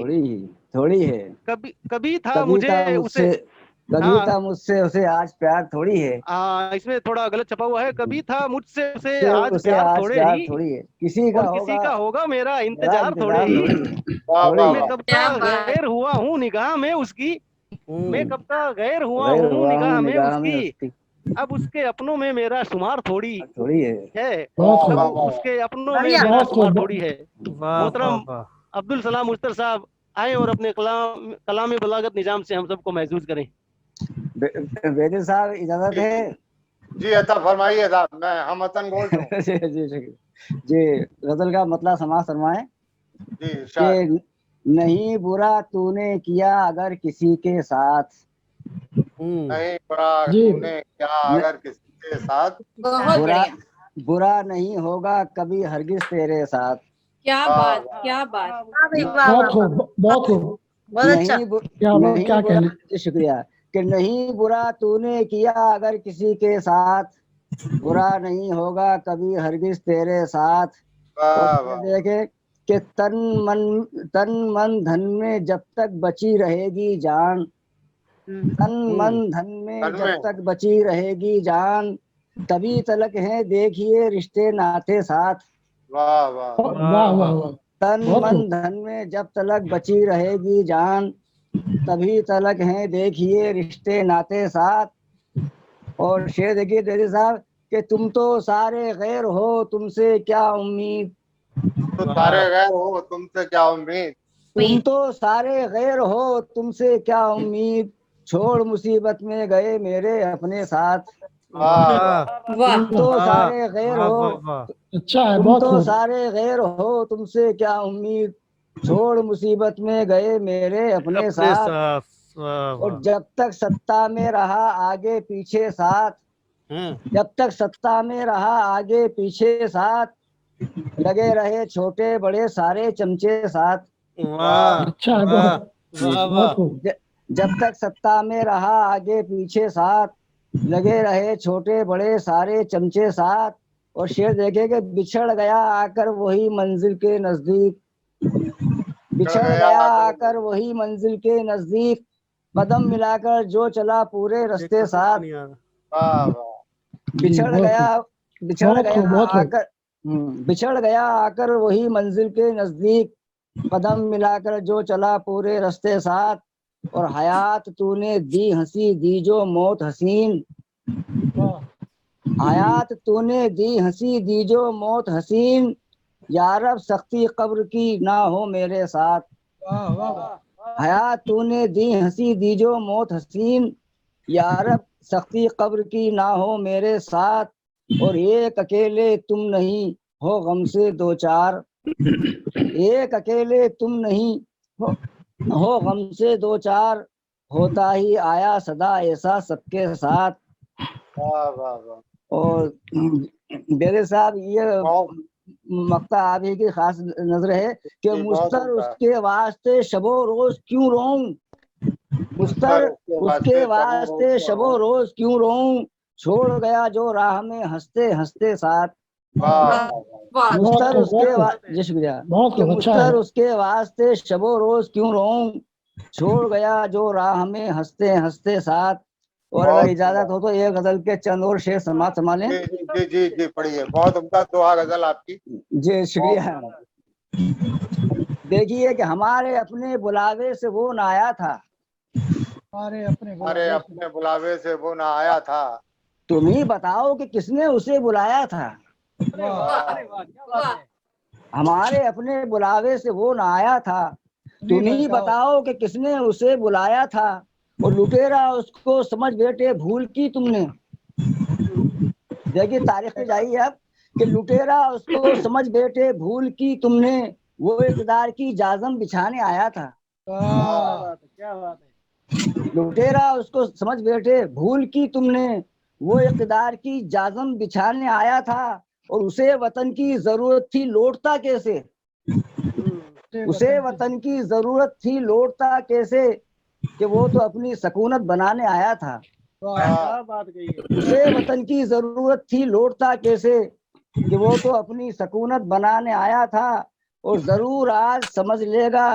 थोड़ी है, कभी कभी था कभी था मुझे उसे। मुझसे, कभी हाँ, था मुझसे उसे आज प्यार थोड़ी है, इसमें थोड़ा गलत छपा हुआ है। कभी था मुझसे उसे से आज उसे प्यार आज थोड़े प्यार ही, थोड़ी है, किसी और किसी का होगा मेरा मेरा इंतजार थोड़े इंतजार ही। थोड़ी है, वाह थोड़ी वाह मैं है। कब क्या का बात। गैर हुआ हूँ निगाह में उसकी, मैं कब का गैर हुआ गैर हूँ हुआ हूँ निगाह में निगाह में उसकी, उसकी, अब उसके अपनों में मेरा शुमार थोड़ी थोड़ी है। है, बहुत वाह खूब, वाह अब वाह। उसके अपनों में बढ़िया। मेरा बहुत शुमार खूब। थोड़ी है। वाह वाह मोहतरम वाह। अब्दुल सलाम मुश्तर साहब आए और अपने कलाम बलागत निजाम से हम सबको महसूस करें। बेदिल साहब इजाजत है? जी अता फरमाइए साहब, मैं हमतन बोल रहा हूँ। जी जी जी जी, गजल का मतलब समाज फरमाए जी इरशाद। कि नहीं बुरा तूने किया अगर किसी के साथ, नहीं बुरा जी, तूने क्या न, अगर किसी के साथ, बहुत बुरा बढ़िया। बुरा नहीं होगा कभी हरगिज तेरे साथ, क्या वाह बात, वाह। क्या बात। वाह भाई, वाह बहुत वाह वाह, खूब, बहुत खूब। बहुत अच्छा। नहीं क्या बुरा, कहने। जी शुक्रिया, कि नहीं बुरा तूने किया अगर किसी के साथ, बुरा नहीं होगा कभी हरगिज तेरे साथ। और वाह फिर वाह। देखे कि तन मन धन में जब तक बची रहेगी जान, तन मन धन में तन जब में। तक बची रहेगी जान, तभी तलक है देखिए रिश्ते नाते साथ, वाह वाह। वाह वाह वाह, तन बहुत मन खूब। धन में जब तलक बची रहेगी जान, तभी तलक है देखिए रिश्ते नाते साथ। और शेर देखिए तेरे साहब कि तुम तो सारे गैर हो तुमसे क्या उम्मीद, तो सारे गैर हो तुमसे क्या उम्मीद, तुम तो सारे गैर हो, तुमसे क्या उम्मीद, छोड़ मुसीबत में गए मेरे अपने साथ। वाह वाह तुम तो सारे गैर वाह, हो, वाह, वाह। अच्छा है, तुम बहुत तो खूब। सारे गैर हो, तुमसे क्या उम्मीद, छोड़ मुसीबत में गए मेरे अपने अपने साथ। साथ, वाह, और वाह। जब तक सत्ता में रहा आगे पीछे साथ, हाँ, जब तक सत्ता में रहा आगे पीछे साथ, लगे रहे छोटे बड़े सारे चमचे साथ। वाह अच्छा है, वाह बहुत वाह बहुत वाह। खूब। जब तक सत्ता में रहा आगे पीछे साथ, लगे रहे छोटे बड़े सारे चमचे साथ। और शेर देखे कि बिछड़ गया आकर वही मंजिल के नजदीक, बिछड़ गया आकर वही मंजिल के नजदीक, कदम मिलाकर जो चला पूरे रास्ते साथ। वाह वाह जी बिछड़ बहुत गया, खूब, बिछड़ बहुत गया खूब, बहुत खूब। आकर, बिछड़ गया आकर वही मंजिल के नजदीक, कदम मिलाकर जो चला पूरे रास्ते साथ। और हयात तूने दी हंसी दी जो मौत हसीन, वाह हयात तूने दी हंसी दी जो मौत हसीन, यारब सख्ती कब्र की ना हो मेरे साथ। वाह वाह वाह। हयात तूने दी हंसी दी जो मौत हसीन, यारब सख्ती कब्र की ना हो मेरे साथ। और एक अकेले तुम नहीं हो गम से दो चार, एक अकेले तुम नहीं हो गम से दो चार, होता ही आया सदा ऐसा सबके साथ। वाह वाह वाह। और बेरे साहब ये बहुत मक्ता आप ही की खास नजर है कि जी, बहुत मुस्तर उम्दा। उसके वास्ते शबो रोज क्यों रोऊं, मुस्तर उसके वास्ते शबो रोज क्यों रोऊं, छोड़ गया जो राह में हंसते हंसते साथ। वाह वाह वाह बहुत मुस्तर खूब, बहुत उसके खूब, जी शुक्रिया बहुत कि खूब। अच्छा है। मुस्तर उसके वास्ते शबो रोज क्यों रोऊं, छोड़ गया जो राह में हंसते हंसते साथ। और अगर बहुत इजाजत उम्दा। हो तो ये गजल के चंद और शेर समाप्त संभालें। जी जी जी जी जी, पढ़िए। बहुत उम्दा दोहा गजल आपकी। जी बहुत शुक्रिया। देखिए कि हमारे अपने बुलावे से वो न आया था, हमारे अपने हमारे बुलावे से। अपने बुलावे से वो ना आया था। तुम ही बताओ कि किसने उसे बुलाया था। वाह अरे वाह, क्या बात वाह है। हमारे अपने बुलावे से वो न आया था, तुम ही बताओ। बताओ कि किसने उसे बुलाया था। और लुटेरा उसको समझ बैठे भूल की तुमने, देखिए तारीख पे जाइए आप कि लुटेरा उसको समझ बैठे भूल की तुमने, वो इक़्तिदार की जाजम बिछाने आया था। क्या वाह बात है, क्या बात है। लुटेरा उसको समझ बैठे भूल की तुमने, वो इक़्तिदार की जाजम बिछाने आया था। और उसे वतन की जरूरत थी लौटता कैसे, उसे वतन की जरूरत थी लौटता कैसे, कि वो तो अपनी सकूनत बनाने आया था। वाह क्या बात कही है। उसे वतन की जरूरत थी लौटता कैसे, कि वो तो अपनी सकूनत बनाने आया था। और जरूर आज समझ लेगा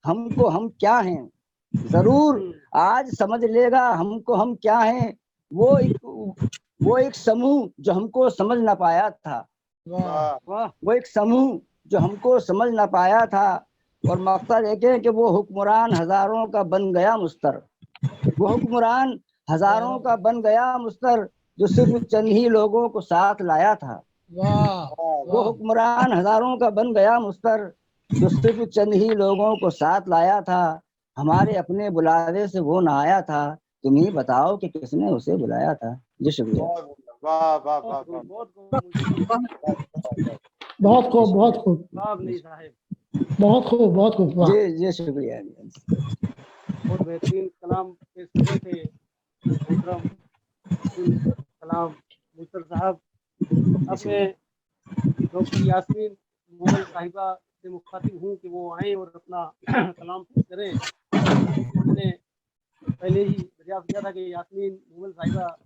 हमको हम क्या हैं, जरूर आज समझ लेगा हमको हम क्या हैं। वो एक समूह जो हमको समझ ना पाया था, वाह वाह, वो एक समूह जो हमको समझ ना पाया था। और मकसद एक है कि वो हुक्मरान हजारों का बन गया मुस्तर, वो हुक्मरान हजारों का बन गया मुस्तर, जो सिर्फ चंद ही लोगों को साथ लाया था। वाह वो वाह। हुक्मरान हजारों का बन गया मुस्तर, जो सिर्फ चंद ही लोगों को साथ लाया था। हमारे अपने बुलावे से वो ना आया था, तुम ही बताओ कि किसने उसे बुलाया था। जी शुक्रिया। बहुत उम्दा। वाह वाह वाह बहुत वाह। खूब, बहुत खूब। मुझे बहुत खूब, बहुत खूब, जवाब नहीं साहब। बहुत खूब, बहुत खूब। वाह जी जी शुक्रिया। बहुत बेहतरीन कलाम पेश कर रहे थे मोहतरम अब्दुल कलाम मुस्तर साहब। जी अब शुक्रिया। मैं डॉक्टर यास्मीन मोगल साहिबा से मुखातिब हूँ कि वो आए और अपना कलाम पेश करें। मैंने पहले ही दरियाफ्त किया था कि यास्मीन मोगल साहिबा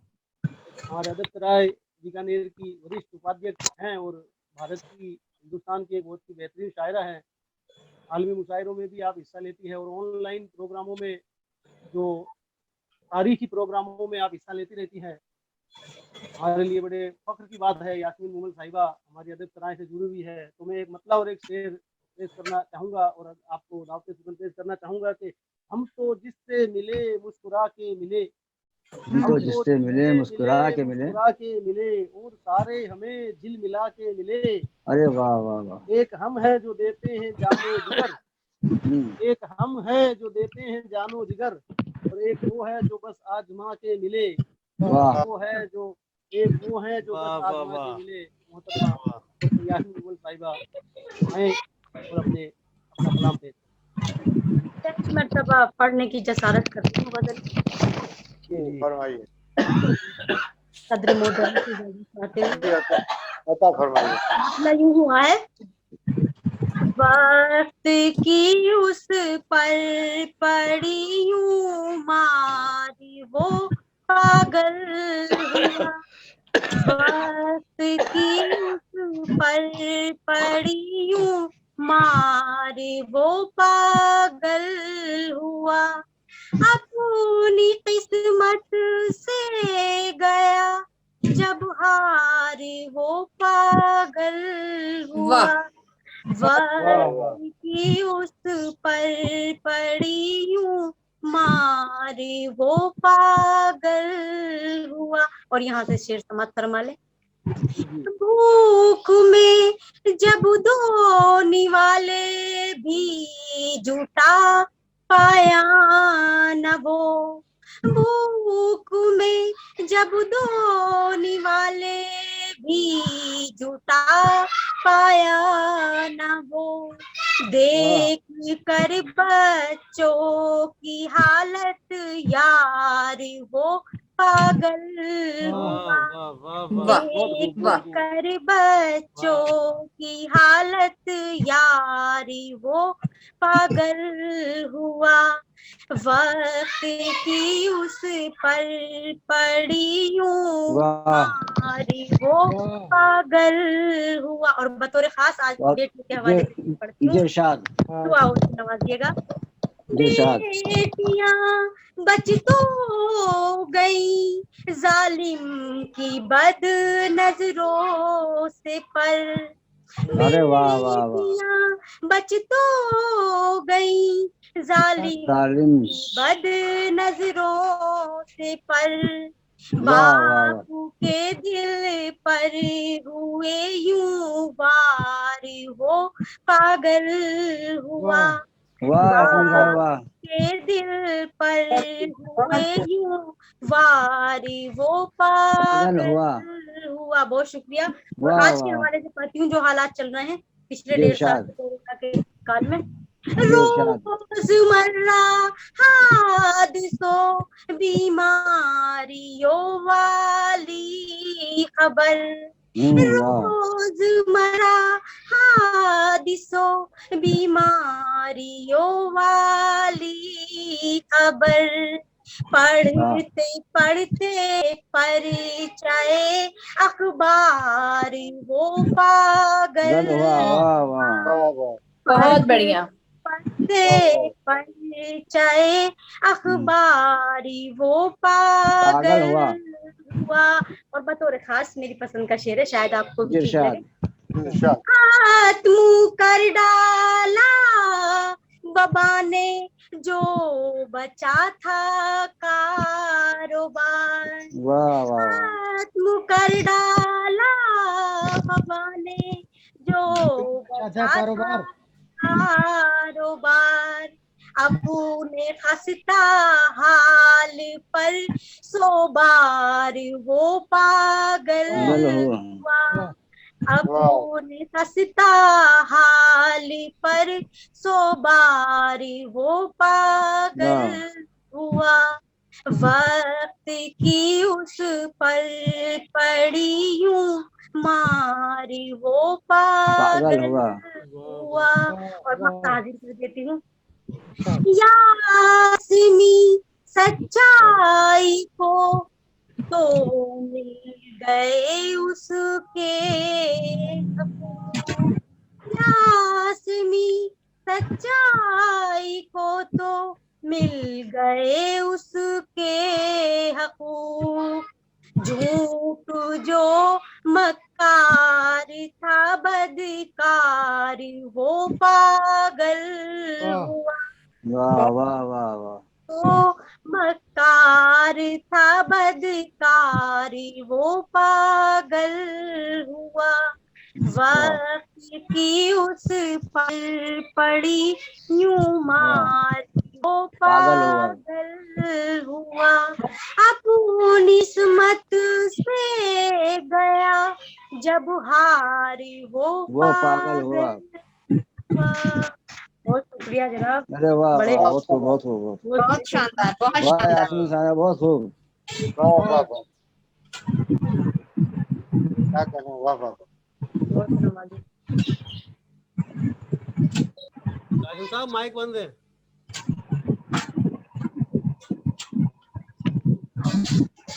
हमारे अदब राय बीकानेर की वरिष्ठ उपाध्यक्ष हैं और भारत की हिंदुस्तान की एक बहुत ही बेहतरीन शायरा हैं। आलमी मुशायरों में भी आप हिस्सा लेती हैं और ऑनलाइन प्रोग्रामों में, जो तारीखी प्रोग्रामों में आप हिस्सा लेती रहती हैं। हमारे लिए बड़े फख्र की बात है यास्मीन मोगल साहिबा हमारी अदब सराय से जुड़ी हुई है। तो मैं एक मतला और एक शेर पेश करना चाहूँगा और आपको दावत सुगन पेश करना चाहूँगा कि हम तो जिससे मिले मुस्कुरा के मिले, हम तो जिससे मिले मुस्कुरा के मिले, मुस्कुरा के मिले और सारे हमें दिल मिला के मिले। अरे वाह वाह वाह। एक हम हैं जो देते हैं जाने जिगर, एक हम है जो देते हैं जानो जिगर, और एक वो है जो बस आजमा के मिले। वाह वो है जो एक वो है जो वाह बस वाह आजमा के वाह मिले। मोहतरमा डॉक्टर यास्मीन मुगल साहिबा आए और अपना कलाम पेश पहली मर्तबा पढ़ने की जसारत करती हूँ गजल। जी फरमाइए कद्र मोहतरम से चाहते हुए जी, अता फरमाइए। मामला यूं हुआ है, वक्त की उस पर पड़ी यूं मारी वो पागल हुआ। वक्त की उस पर पड़ी यूं मारी वो पागल हुआ। अपनी किस्मत से गया जब हारी वो पागल हुआ। वक्त की उस पर पड़ी यूं मारी वो पागल हुआ। और यहाँ से शेर समाप्त फरमा ले। भूख में जब दो निवाले भी जुटा पाया न वो। भूख में जब दो निवाले भी जुटा पाया न वो। देख कर बच्चों की हालत यार वो पागल हुआ। देख कर बच्चों की हालत यारी वो पागल हुआ। वक्त की उस पर पड़ी यूं मारी वो पागल हुआ। और बतौर खास आज बेटी के हवाले से पढ़ती हूँ, दुआ उससे नवाजिएगा। बेटियां बच तो गई जालिम की बद नजरों से, पर अरे वाह वाह वाह बेटियां बच तो गई जालिम की बद नजरों से, पर बापू के दिल पर हुए यूं वार वो पागल हुआ। वाह के दिल पर हुए यूं वारी वो पागल हुआ। बहुत शुक्रिया। और आज के हवाले से पढ़ती हूँ जो हालात चल रहे हैं पिछले 1.5 साल से कोरोना के काल में। रोजमर्रा हादसों बीमारियों वाली खबर। रोजमर्रा हादसों बीमारियों वाली खबर। पढ़ते पढ़ते परिचय अखबार वो पागल। बहुत बढ़िया। पढ़ते परिचय अखबारी वो पागल हुआ। और बतौर खास मेरी पसंद का शेर है, शायद आपको भी ठीक लगे। हाथ मुंह कर डाला बाबा ने जो बचा था कारोबार। हाथ मुंह कर डाला बाबा ने जो बचा था कारोबार। अपने खस्ता हाल पर 100 बार वो पागल हुआ। अपने खस्ता हाल पर 100 बार वो पागल हुआ। वक्त की उस पर पड़ी यूं मारी वो पागल हुआ। और मैं ताज़ीम कर देती हूँ। यास्मी सच्चाई को तो मिल गए उसके हकूक। यास्मी सच्चाई को तो मिल गए उसके हकूक। झूठ जो मक्कार था बदकार वो पागल हुआ। तो मक्कार था बदकार वो पागल हुआ। वक्त की उस पर पड़ी यूं मार, वो पागल हुआ। पागल हुआ, अपनी किस्मत से गया, जब हारी वो पागल हुआ। हुआ। बहुत शुक्रिया जनाब। अरे वाह बड़े वाह, बहुत खूब बहुत खूब बहुत खूब। बहुत शानदार, बहुत वाह शानदार। यास्मीन साहब, बहुत खूब। वाह वाह वाह, क्या करें, वाह वाह वाह। बहुत नवाजी। राजन साहब माइक बंद है।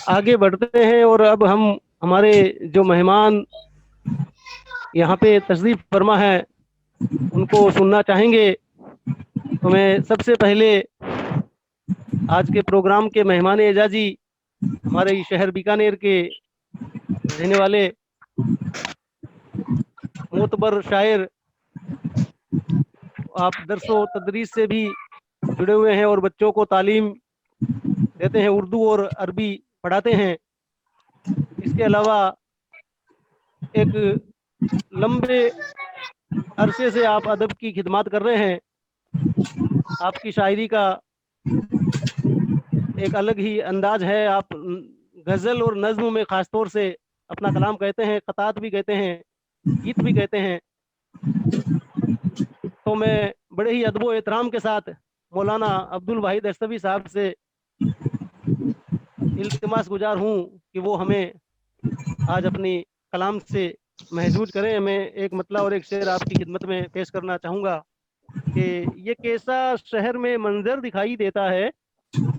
आगे बढ़ते हैं और अब हम हमारे जो मेहमान यहाँ पे तशरीफ फरमा है उनको सुनना चाहेंगे। तो मैं सबसे पहले आज के प्रोग्राम के मेहमान एजाजी हमारे इस शहर बीकानेर के रहने वाले मोतबर शायर, आप दरसो तदरीस से भी जुड़े हुए हैं और बच्चों को तालीम देते हैं, उर्दू और अरबी पढ़ाते हैं। इसके अलावा एक लंबे अरसे से आप अदब की खिदमत कर रहे हैं। आपकी शायरी का एक अलग ही अंदाज है। आप गज़ल और नज्म में ख़ास तौर से अपना कलाम कहते हैं, क़तात भी कहते हैं, गीत भी कहते हैं। तो मैं बड़े ही अदब व एहतराम के साथ मौलाना अब्दुल वाहिद अस्तवी साहब से इल्तिमास गुजार हूँ कि वो हमें आज अपनी कलाम से महजूज करें। मैं एक मतला और एक शेर आपकी खिदमत में पेश करना चाहूँगा कि ये कैसा शहर में मंजर दिखाई देता है,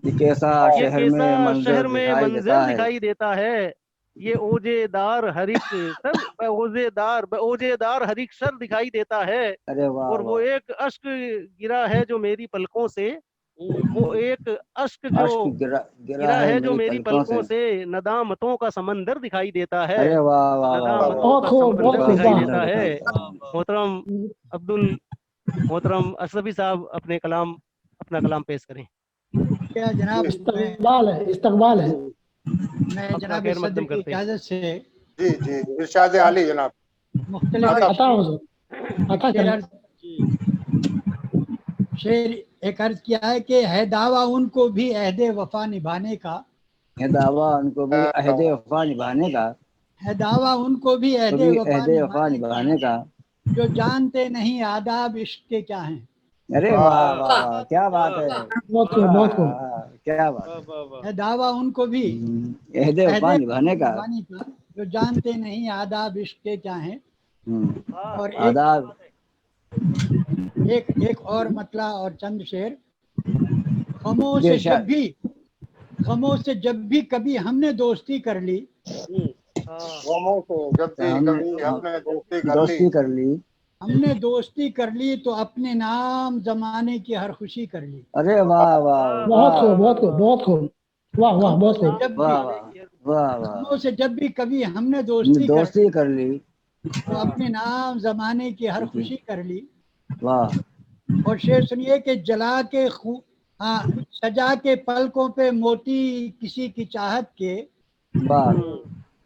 ये कैसा ये शहर कैसा में मंजर शहर में दिखाई देता मंजर है। दिखाई देता है, ये ओजेदार हरिक सर ओजेदार हरिक सर दिखाई देता है। अरे वाह और वो वाह, एक अश्क गिरा है जो मेरी पलकों से, वो एक अश्क जो अश्क गिरा गिरा गिरा है है जो मेरी मेरी पलकों पलकों से। से, नदामतों का समंदर दिखाई देता है, अरे वाह वाह वाह वाह, नदामतों बहुत का खूब, बहुत समंदर खूब, दिखाई वाह। देता है। दिखाई देता है। मोहतरम अब्दुल मोहतरम असलफी साहब अपना कलाम पेश करें। क्या जनाब, इस्तकबाल है, इस्तकबाल है। मैं अपना जनाब खैर सदर मकदम की करते हैं। इजाजत से जी जी, इरशाद आली जनाब। मुख्तलिफ अता हो, अता शेर करें। अर्ज शेर एक अर्ज किया है कि है दावा उनको भी अहदे वफा निभाने का, है दावा उनको भी अहदे वफा निभाने का, है दावा उनको भी अहदे कभी वफा अहदे वफा निभाने का, निभाने का। जो जानते नहीं आदाब इश्क के क्या हैं। अरे वाह वाह वाह, वाह, क्या बात है। बहुत खूब, बहुत खूब। वाह, क्या बात है। है दावा उनको भी अहदे वफा अहदे निभाने का। निभाने का, जो जानते नहीं आदाब इश्क के क्या हैं। और आदाब। एक एक और मतला और चंद शेर। गमों जी से इरशाद। जब भी कभी हमने दोस्ती कर ली, गमों से जब भी हमने कभी हमने दोस्ती कर ली, दोस्ती कर ली। हमने दोस्ती कर ली तो अपने नाम जमाने की हर खुशी कर ली। अरे वाह वाह बहुत वाह खूब, बहुत खूब, बहुत खूब। वाह वाह, गमों बहुत से खूब। जब भी वाह वाह वाह वाह। गमों से जब भी कभी हमने हमने दोस्ती कर दोस्ती कर ली। ली तो अपने नाम जमाने की हर खुशी कर ली। वाह। और शेर सुनिए कि सजा के पलकों पे मोती किसी की चाहत के, वाह।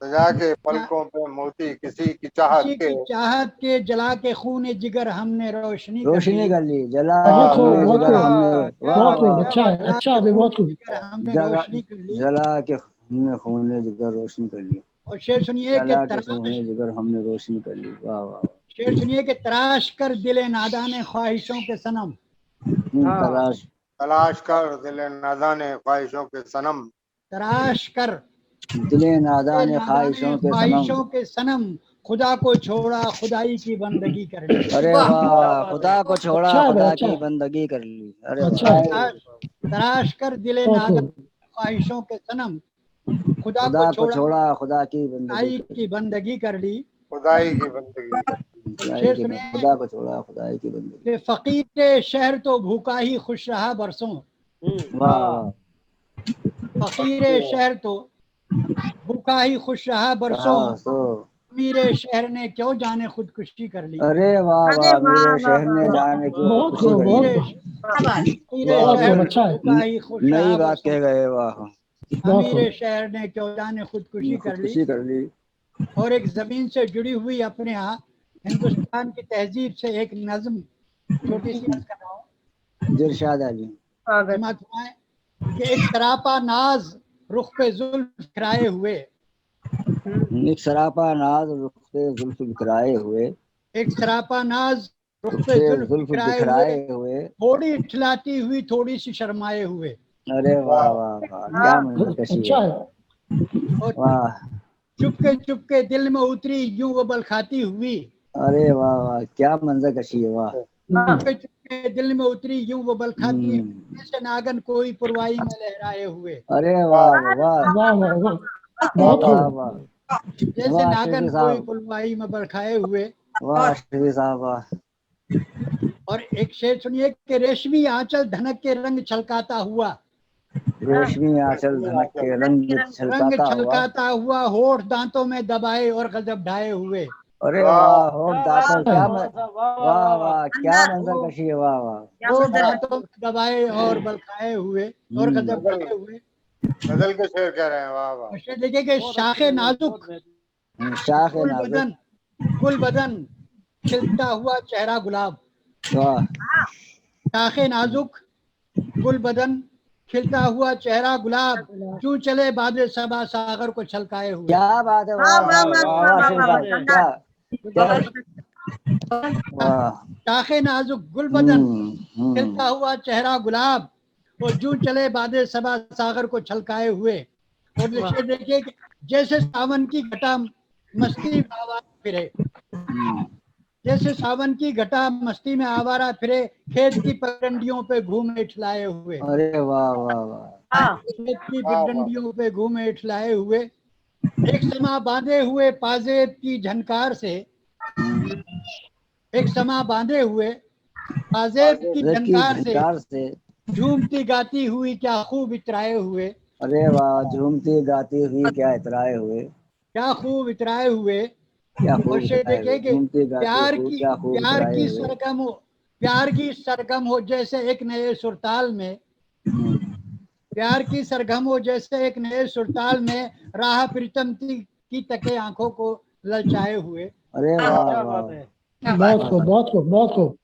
सजा के पलकों पे मोती किसी की चाहत किसी के। की चाहत के, जला के खून जिगर हमने रोशनी कर रोशनी ली। कर ली, जला बहुत के खूब, खून बहुत जिगर खूब, हमने। क्या वाह बहुत बात खूब। वाह। क्या अच्छा बात, है, जला अच्छा के है, खून बहुत खूब। जिगर हमने जला रोशनी कर ली। जला के हमने खून जिगर रोशनी कर ली। और शेर सुनिए कि जला के खून जिगर हमने रोशनी कर ली। वाह वाह। शेर सुनिए कि तराश कर दिले नादाने ख्वाहिशों के सनम, तलाश। तलाश कर दिले नादाने ख्वाहिशों के सनम। तराश कर दिले नादा ने नादाने ख्वाहिशों के सनम। ख्वाहिशों के सनम, खुदा को छोड़ा खुदाई की बंदगी कर ली। अरे वाह, वाह, खुदा को छोड़ा अच्छा है भाई, खुदा अच्छा की है, बंदगी कर ली। अरे अच्छा है, वाह। तराश कर दिले बहुत नादाने खूब। ख्वाहिशों के सनम, खुदा को खुदा को छोड़ा छोड़ा खुदा की बंदगी खुदाई कर की ली। बंदगी कर ली। खुदाई की बंदगी। शेर सुनिए खुदा को छोड़ा खुदाई की बंदगी। कि फकीर शहर तो भूखा ही खुश रहा बरसों, वाह वाह। फकीर शहर तो भूखा ही खुश रहा बरसों, कहा तो। अमीर शहर ने क्यों जाने खुदकुशी कर ली। अरे वाह अरे वाह, वाह मेरे वाह शहर ने वाह, जाने की बहुत खुदकुशी खूब, कर फकीर ली। बहुत खूब, शाबाश। फकीर वाह बहुत शहर खूब। वाह। तो अच्छा है, भूखा ही खुश नई रहा बात बरसों, कह गए। वाह। बहुत अमीर खूब। शहर ने क्यों जाने खुदकुशी कर ली। खुदकुशी कर ली। और एक जमीन से जुड़ी हुई अपने यहाँ हिंदुस्तान की तहजीब से एक नज्म छोटी सी अर्ज कर रहा हूँ। इरशाद अली। समात फरमाएं कि एक सरापा नाज रुख पे जुल्फ फिराए हुए, एक सरापा नाज रुख पे जुल्फ बिखराए हुए, एक सरापा नाज रुख रुख पे पे जुल्फ जुल्फ बिखराए बिखराए हुए, हुए। थोड़ी इठलाती हुई थोड़ी सी शर्माए हुए। अरे वाह वाह वाह, क्या मनकशी अच्छा है। और वाह, चुपके चुपके दिल में उतरी यूं वो बल खाती हुई। अरे वाह वाह, क्या मंजर कशी है। वाह, चुपके चुपके दिल में उतरी यूं वो बल खाती हुई, हम्म, जैसे नागन कोई पुरवाई में लहराए हुए। अरे वाह वाह वाह बहुत वाह वाह, जैसे वाह नागन शफी कोई साहब, पुरवाई में बरखाए हुए। वाह शफी साहब वाह। और एक शेर सुनिए कि रेशमी आंचल धनक के रंग छलकाता हुआ, रेशमी आंचल धनक के रंग रंग छलकाता हुआ। छलकाता हुआ, होठ दांतों में दबाए और गजब ढाए हुए। अरे वाह, होठ क्या दांतों, बात है क्या मौलाना साहब, वाह वाह वाह वाह वाह। वाह, क्या मंजर कशी है। वाह वाह, होठ दांतों में दबाए और बल खाए हुए और गजब ढाए हुए। गजल के शेर कह रहे हैं, वाह वाह। और शेर देखिए कि बहुत शाखे अच्छे, नाजुक बहुत बेहतरीन। शाख गुल नाजुक। बदन, गुल बदन खिलता हुआ चेहरा गुलाब। वाह, शाखे नाजुक गुल बदन खिलता हुआ चेहरा गुलाब, जू चले बादे सबा सागर को छलकाए हुए। क्या बात है। वाह वाह वाह वाह शफी साहब, क्या क्या, वाह। शाखे नाजुक गुल बदन हम्म, खिलता हुआ चेहरा गुलाब, और जू चले बादे सबा सागर को छलकाए हुए। और शेर देखिए कि जैसे सावन की घटा मस्ती में आवारा फिरे, जैसे सावन की घटा मस्ती में आवारा फिरे, खेत की पगडंडियों पे घूमे इठलाए हुए। अरे वाह वाह वाह, खेत की पगडंडियों पे घूमे इठलाए हुए। एक समा बांधे हुए पाजेब की झनकार से, एक समा बांधे हुए पाजेब की की झनकार से, झनकार से। झूमती गाती हुई क्या खूब इतराए हुए। अरे वाह, झूमती गाती हुई क्या इतराए हुए, क्या खूब इतराए हुए। क्या और खूब शेर इतराए हुए, देखिए कि झूमती गाती प्यार हुई की क्या खूब प्यार इतराए की हुए। सरगम हो, प्यार की सरगम हो जैसे एक नए सुरताल में, प्यार की सरगम हो जैसे एक नए सुरताल में, राह प्रीतम की तके आंखों को ललचाए हुए। अरे वाह क्या वाह, बात है। बहुत खूब।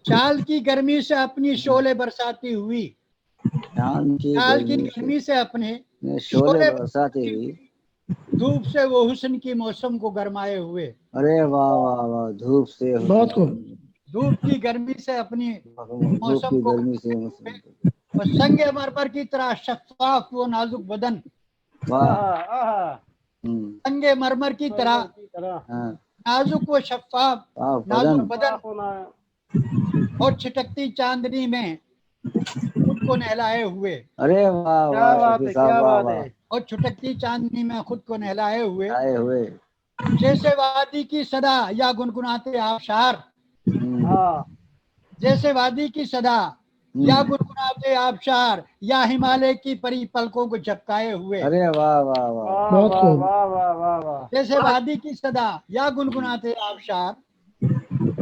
चाल की गर्मी से अपनी शोले बरसाती हुई, शाम की चाल की गर्मी गर्मी से अपने में शोले शोले बरसाती बरसाती हुई। हुई, धूप से वो हुस्न की मौसम को गरमाए हुए। अरे वाह वाह वाह, धूप से बहुत खूब। धूप की गर्मी से अपनी धूप मौसम की को गर्मी से गरमाए मौसम हुए। को। और संगे मरमर की तरह शफाफ वो नाजुक बदन, वाह, संगे मरमर की तरह हाँ, नाजुक वो शफाफ वाह नाजुक बदन। बदन, और छिटकती चांदनी में खुद को नहलाए हुए। अरे वाह क्या वाह बात शफी है, साहब, क्या वाह बात वाह, है। और छिटकती चांदनी में खुद को नहलाए हुए। आए हुए। जैसे वादी की सदा या गुनगुनाते आबशार, हाँ, जैसे वादी की सदा या गुनगुनाते आबशार, या हिमालय की परी पलकों को झपकाए हुए। अरे वाह वाह वाह, वाह वाह वाह वाह वाह वाह। जैसे वादी की सदा या गुनगुनाते आबशार,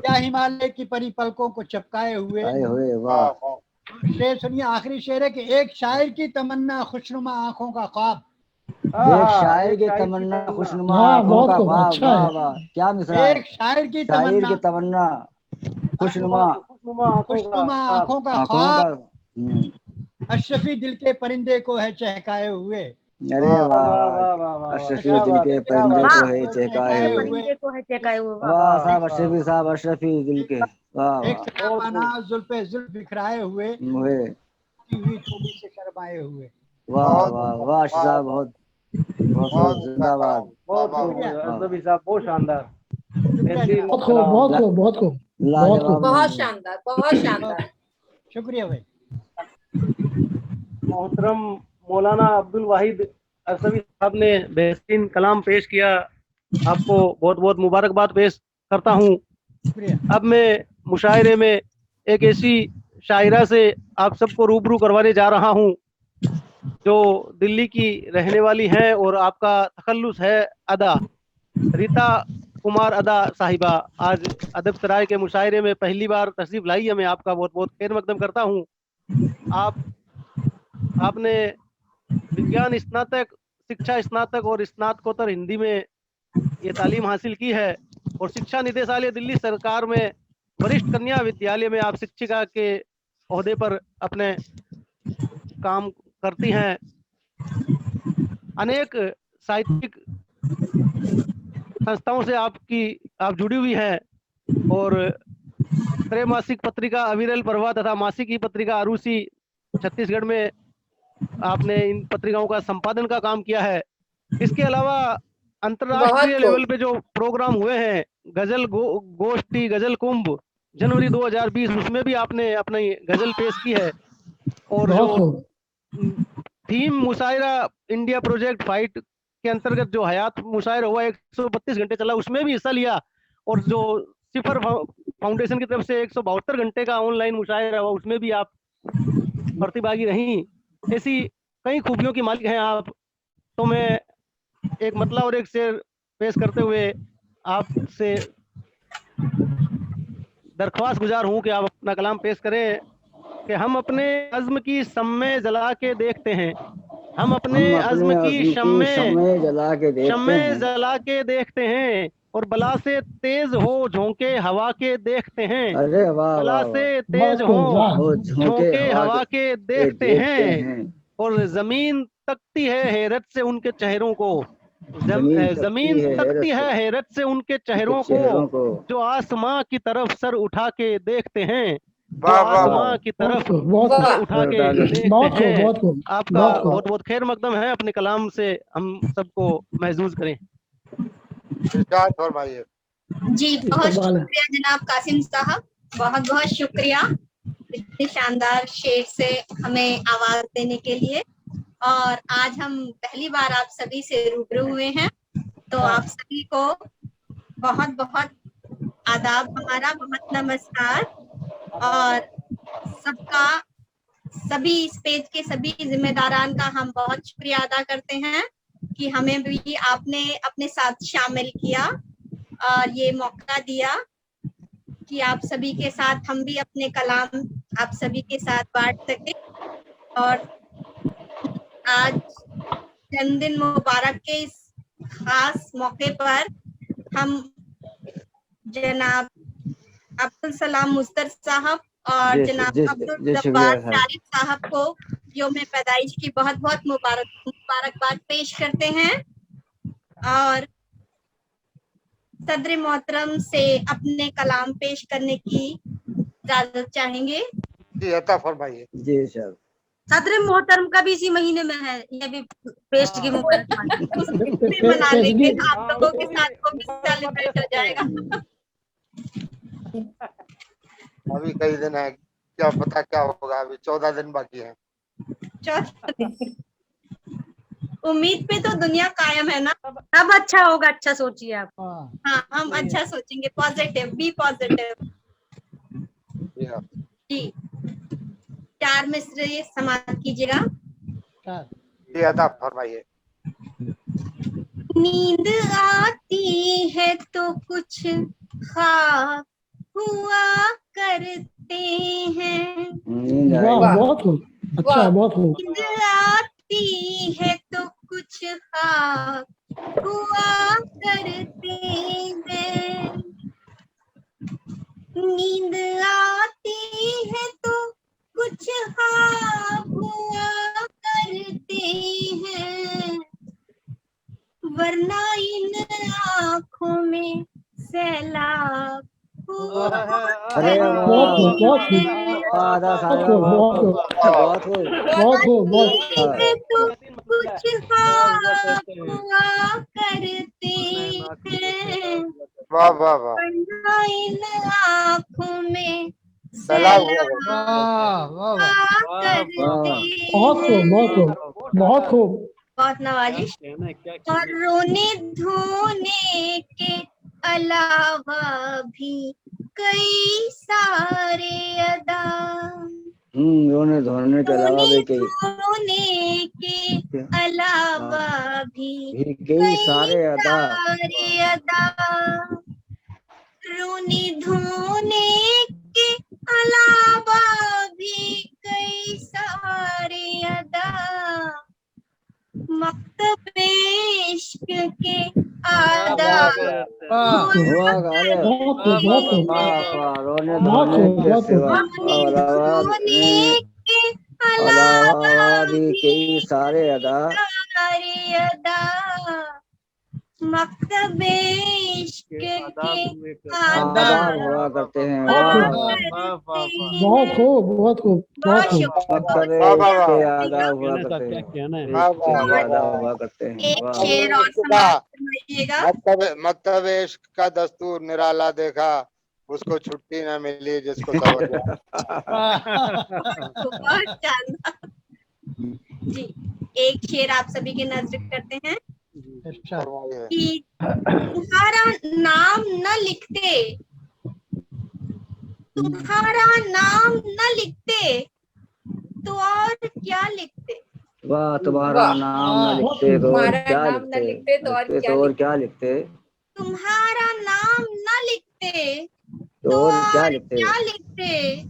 या हिमालय की परी पलकों को चपकाए हुए। आए हुए। वाह, शेर सुनिए, आखिरी शेर है कि एक शायर की तमन्ना खुशनुमा आंखों का ख्वाब, एक शायर की तमन्ना खुशनुमा आंखों का ख्वाब। वाह वाह, क्या मिसरा है। एक शायर की शायर की तमन्ना तमन्ना खुशनुमा खुशनुमा आंखों का आंखों का। ख्वाब, अशरफी दिल के परिंदे को है चहकाए हुए। अरे वाह वाह वाह, वाह वाह वाह, अशरफी क्या दिल बात के है, क्या परिंदे बात को है। है चहकाए हुए। परिंदे को है चहकाए हुए। वाह साहब, अशरफी साहब, अशरफी दिल के। वाह एक वाह, सरापाना जुल्फे जुल्फ बिखराए हुए, मुहे। हुई थोड़ी से शर्माए हुए। वाह वाह वाह अशरफ साहब, बहुत बहुत बहुत जिंदाबाद। बहुत खूब अजनबी साहब, बहुत शानदार, बेहतरीन बहुत कलाम। बहुत खूब। लाजवाब बहुत नजम। शानदार, बहुत शानदार। शुक्रिया भाई। मोहतरम मौलाना अब्दुल वाहिद अरसवी साहब ने बेहतरीन कलाम पेश किया, आपको बहुत बहुत मुबारकबाद पेश करता हूँ। शुक्रिया। अब मैं मुशायरे में एक ऐसी शायरा से आप सबको रूबरू करवाने जा रहा हूँ जो दिल्ली की रहने वाली हैं और आपका तखल्लुस है अदा, रीता कुमार अदा साहिबा। आज अदब सराय के मुशायरे में पहली बार तशरीफ लाई है, मैं आपका बहुत बहुत खैर मकदम करता हूँ। आपने विज्ञान स्नातक, शिक्षा स्नातक और स्नातकोत्तर हिंदी में ये तालीम हासिल की है। और शिक्षा निदेशालय दिल्ली सरकार में वरिष्ठ कन्या विद्यालय में आप शिक्षिका के ओहदे पर अपने काम करती हैं। अनेक साहित्यिक संस्थाओं से आप जुड़ी हुई हैं और त्रैमासिक पत्रिका अविरल प्रवाह तथा मासिक की पत्रिका अरूसी छत्तीसगढ़ में आपने इन पत्रिकाओं का संपादन का काम किया है। इसके अलावा अंतर्राष्ट्रीय बहुत लेवल पे जो प्रोग्राम हुए हैं, गजल गोष्ठी, गजल कुंभ जनवरी 2020, उसमें भी आपने अपनी गजल पेश की है। और जो थीम मुशायरा इंडिया प्रोजेक्ट फाइट के अंतर्गत जो हयात मुशायरा हुआ 132 घंटे चला, उसमें भी हिस्सा लिया। और जो सिफर फाउंडेशन की तरफ से 172 घंटे का ऑनलाइन मुशायरा हुआ, उसमें भी आप प्रतिभागी रही। ऐसी कई खूबियों की मालिक हैं आप। तो मैं एक मतला और एक शेर पेश करते हुए आपसे दरख्वास्त गुजार हूं कि आप अपना कलाम पेश करें कि हम अपने अज़्म की शम्में जला के देखते हैं, हम अपने अज़्म की शम्में जला के देखते हैं और बला से तेज हो झोंके हवा के देखते हैं। अरे वाह बला वाह से तेज हो वो झोंके हवा के देखते हैं और जमीन तकती है हैरत से उनके चेहरों को। जमीन तकती है हैरत से उनके चेहरों को, जो आसमां की तरफ सर उठा के देखते हैं, जो वाह वाह आसमां की तरफ सर उठा के देखते हैं। आपका बहुत बहुत खैर मकदम है, अपने कलाम से हम सबको महसूस करें। इरशाद फरमाइए। जी, बहुत शुक्रिया जनाब कासिम साहब, बहुत बहुत शुक्रिया इतने शानदार शेर से हमें आवाज देने के लिए। और आज हम पहली बार आप सभी से रूबरू हुए हैं, तो आप सभी को बहुत बहुत आदाब, हमारा बहुत नमस्कार। और सबका, सभी इस पेज के सभी जिम्मेदारान का हम बहुत शुक्रिया अदा करते हैं कि हमें भी आपने अपने साथ शामिल किया और ये मौका दिया कि आप सभी के साथ हम भी अपने कलाम आप सभी के साथ बांट सके। और आज जन्मदिन मुबारक के इस खास मौके पर हम जनाब अब्दुल सलाम मुस्तर साहब और जनाब अब्दुल जब्बार शारिफ साहब को यौम पैदाइश की बहुत बहुत मुबारकबाद पेश करते हैं और सदर मोहतरम से अपने कलाम पेश करने की इजाजत चाहेंगे। जी अता फरमाइए। जी सर। सदर मोहतरम का भी इसी महीने में है, ये भी पेश की मुबारकबाद मना लेंगे, आप लोगों के साथ वो भी सेलिब्रेट हो जाएगा। अभी कई दिन है, क्या पता क्या होगा, अभी 14 दिन बाकी है। 14 दिन उम्मीद पे तो दुनिया कायम है ना, सब अच्छा होगा। अच्छा सोचिए आप। हाँ, हम अच्छा सोचेंगे, पॉजिटिव, बी पॉजिटिव। जी, 4 मिसरे समाप्त कीजिएगा। जी अता फरमाइए। नींद आती है तो कुछ ख्वाब हुआ करते हैं। बहुत खूब, अच्छा, बहुत खूब। नींद आती है तो कुछ ख्वाब हुआ करते हैं। नींद आती है तो कुछ ख्वाब हुआ करते हैं, वरना इन आँखों में सैलाब हुआ करते हैं। तो कुछ ख्वाब हुआ करते हैं, वाह वाह वाह। वरना इन आँखों में सैलाब सैलाब हुआ करते बहुत खूब, बहुत खूब, बहुत खूब। बहुत नवाजिश। और रोने धोने के अलावा भी कई सारे अदा, रोने धोने के अलावा भी धोने के अलावा भी कई सारे अदा, रोने धोने के अलावा भी कई सारे अदा, मकतब इश्क के आदाब हुआ अरे वाह वाह, रोने धोने के सिवा अलाहाबादी के सारे अदा मकतबे इश्क के आदाब हुआ करते हैं। बहुत खूब बहुत खूब बहुत खूब। मकतबे वाह, वाह, इश्क के वाह। आदाब हुआ कहना करते क्या हैं। कहना है। वाह, वाह, वाह, आदाब हुआ करते हैं। एक वाह शेर और समाप्त फरमाइएगा। मकतब इश्क का दस्तूर निराला देखा, उसको छुट्टी न मिली जिसको सवरिया। बहुत शानदार। जी, एक शेर आप सभी के नजर करते हैं कि तुम्हारा नाम न लिखते, तुम्हारा नाम न लिखते तो और क्या लिखते। वाह, तुम्हारा नाम न लिखते तो और क्या नाम न लिखते तो और क्या लिखते। तुम्हारा नाम न लिखते तो और क्या लिखते। क्या लिखते।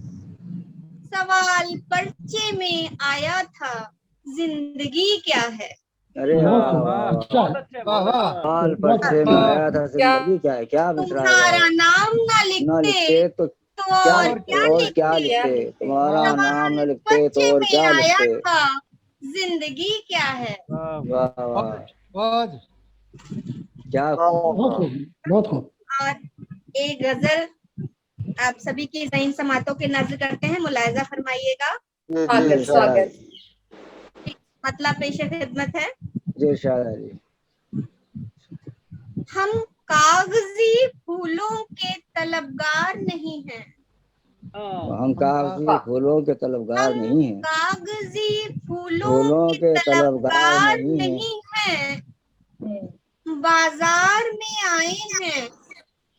सवाल पर्चे में आया था, जिंदगी क्या है। अरे वाह वाह वाह, बाल पर्चे में आया था, जिंदगी क्या है। क्या मिसरा है। तुम्हारा नाम न लिखते तो तो और क्या लिखते। तुम्हारा नाम न लिखते तो पर्चे और में क्या आया लिखते। था, जिंदगी क्या है। वाह वाह, बहुत क्या बहुत खूब। और एक गजल आप सभी की ज़हीन समातों के नजर करते हैं, मुलायजा फरमाइएगा। स्वागत। मतलब पेश खिदमत है। जी शायद हम कागजी फूलों के तलबगार नहीं हैं। हम कागजी फूलों के तलबगार नहीं हैं। कागजी फूलों के तलबगार नहीं हैं। बाजार में आए हैं,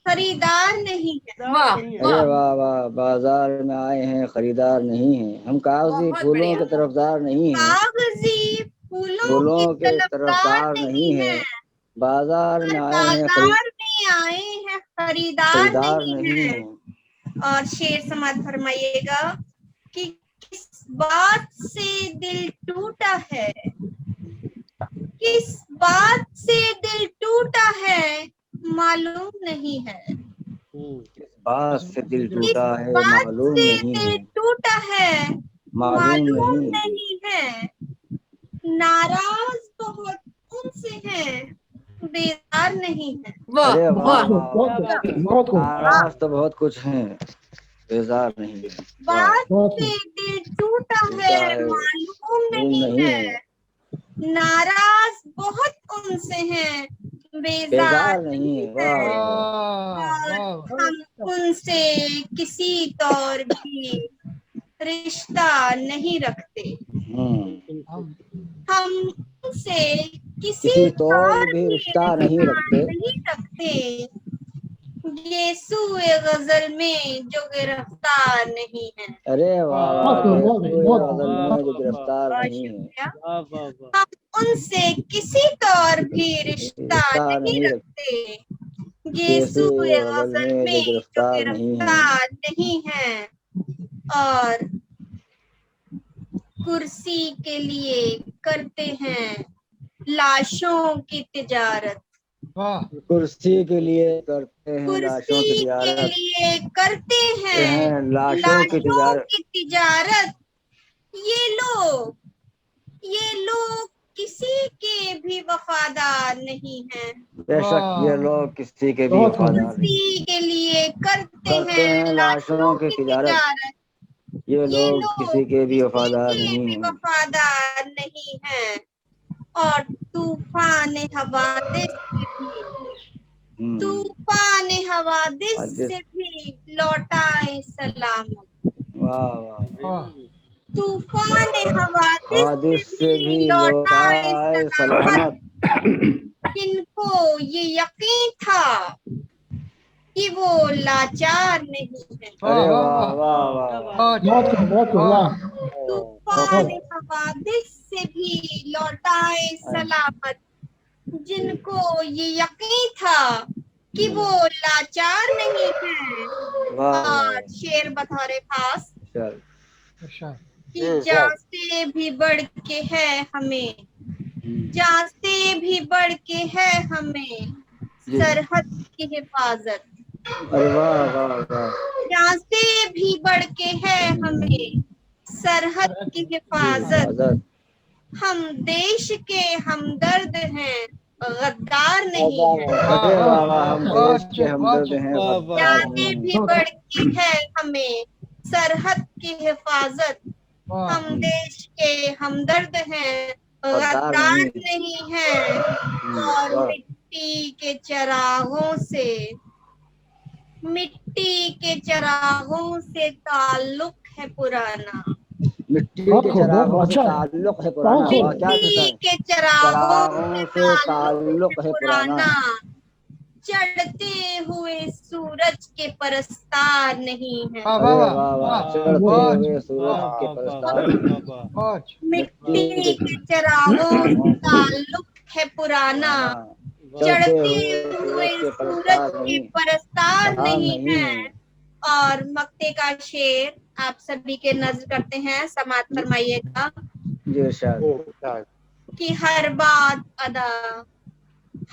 खरीदार नहीं है। अरे वाह वाह, बाजार में आए हैं, खरीदार नहीं हैं। हम कागजी फूलों के तरफदार नहीं हैं। कागजी फूलों के तरफदार नहीं है। बाजार में आए हैं, खरीदार नहीं है। और शेर समाज फरमाइएगा कि किस बात से दिल टूटा है, किस बात से दिल टूटा है मालूम नहीं है। किस बात से दिल टूटा है मालूम नहीं है। टूटा है मालूम नहीं है। नाराज बहुत उनसे हैं, बेजार नहीं है। अरे वाह बहुत खूब। नाराज तो बहुत कुछ हैं, बेजार नहीं है। बात से दिल टूटा है मालूम नहीं है। नाराज बहुत उनसे हैं, बेजार नहीं है। हम उनसे किसी तौर भी रिश्ता नहीं रखते। हम उनसे किसी तौर भी रिश्ता नहीं रखते। ये सूए गजल में जो गिरफ्तार नहीं है। अरे वाह, गजल में जो गिरफ्तार नहीं है। हम उनसे किसी तौर भी रिश्ता नहीं रखते। ये सूए गजल में जो गिरफ्तार नहीं है। और कुर्सी के लिए करते हैं लाशों की तिजारत। कुर्सी के लिए करते हैं लाशों की तिजारत। के लिए करते हैं लाशों की तिजारत। ये लोग किसी के भी वफादार नहीं हैं। बेशक ये लोग किसी के भी वफादार नहीं। किसी के लिए करते हैं लाशों की तिजारत। ये लोग किसी के भी वफादार नहीं हैं। और तूफान हवादिस से भी लौटाए सलामत। तूफान हवादिस से भी लौटाए सलामत। जिनको ये यकीन था कि वो लाचार नहीं है। अरे वाह वाह वाह, तूफान हवादिस से भी लौटाए सलामत। जिनको ये यकीन था कि वो लाचार नहीं है। और शेर बतौरे खास कि जांचते भी बढ़ के है हमें, जांचते भी बढ़ के है हमें जी। सरहद की हिफाजत। अरे वाह वाह वाह। यहाँ से भी बढ़ के है हमें सरहद की हिफाजत। हिफाजत। हम देश के हमदर्द हैं, गद्दार नहीं है। अरे वाह वाह, हम देश के हमदर्द हैं, वाह, वाह, गद्दार यहाँ नहीं से हैं। भी बढ़ के है हमें सरहद की हिफाजत। हम देश के हमदर्द हैं, गद्दार गद्दार नहीं। नहीं है। और वाह। मिट्टी के चरागों से, मिट्टी के चरागों से ताल्लुक है पुराना। मिट्टी के चरागों से ताल्लुक है पुराना। वाह, क्या मिट्टी है? के चरागों चरागों से से ताल्लुक ताल्लुक है है पुराना। पुराना। चढ़ते हुए सूरज के परस्तार नहीं है। अरे वाह वाह, चढ़ते हुए सूरज के परस्तार नहीं। मिट्टी के चरागों से ताल्लुक है पुराना। चढ़ते हुए सूरज के परस्तार नहीं है। और मक्ते का शेर आप सभी के नजर करते हैं, समाप्त फरमाइएगा। जी इरशाद। कि हर बात अदा,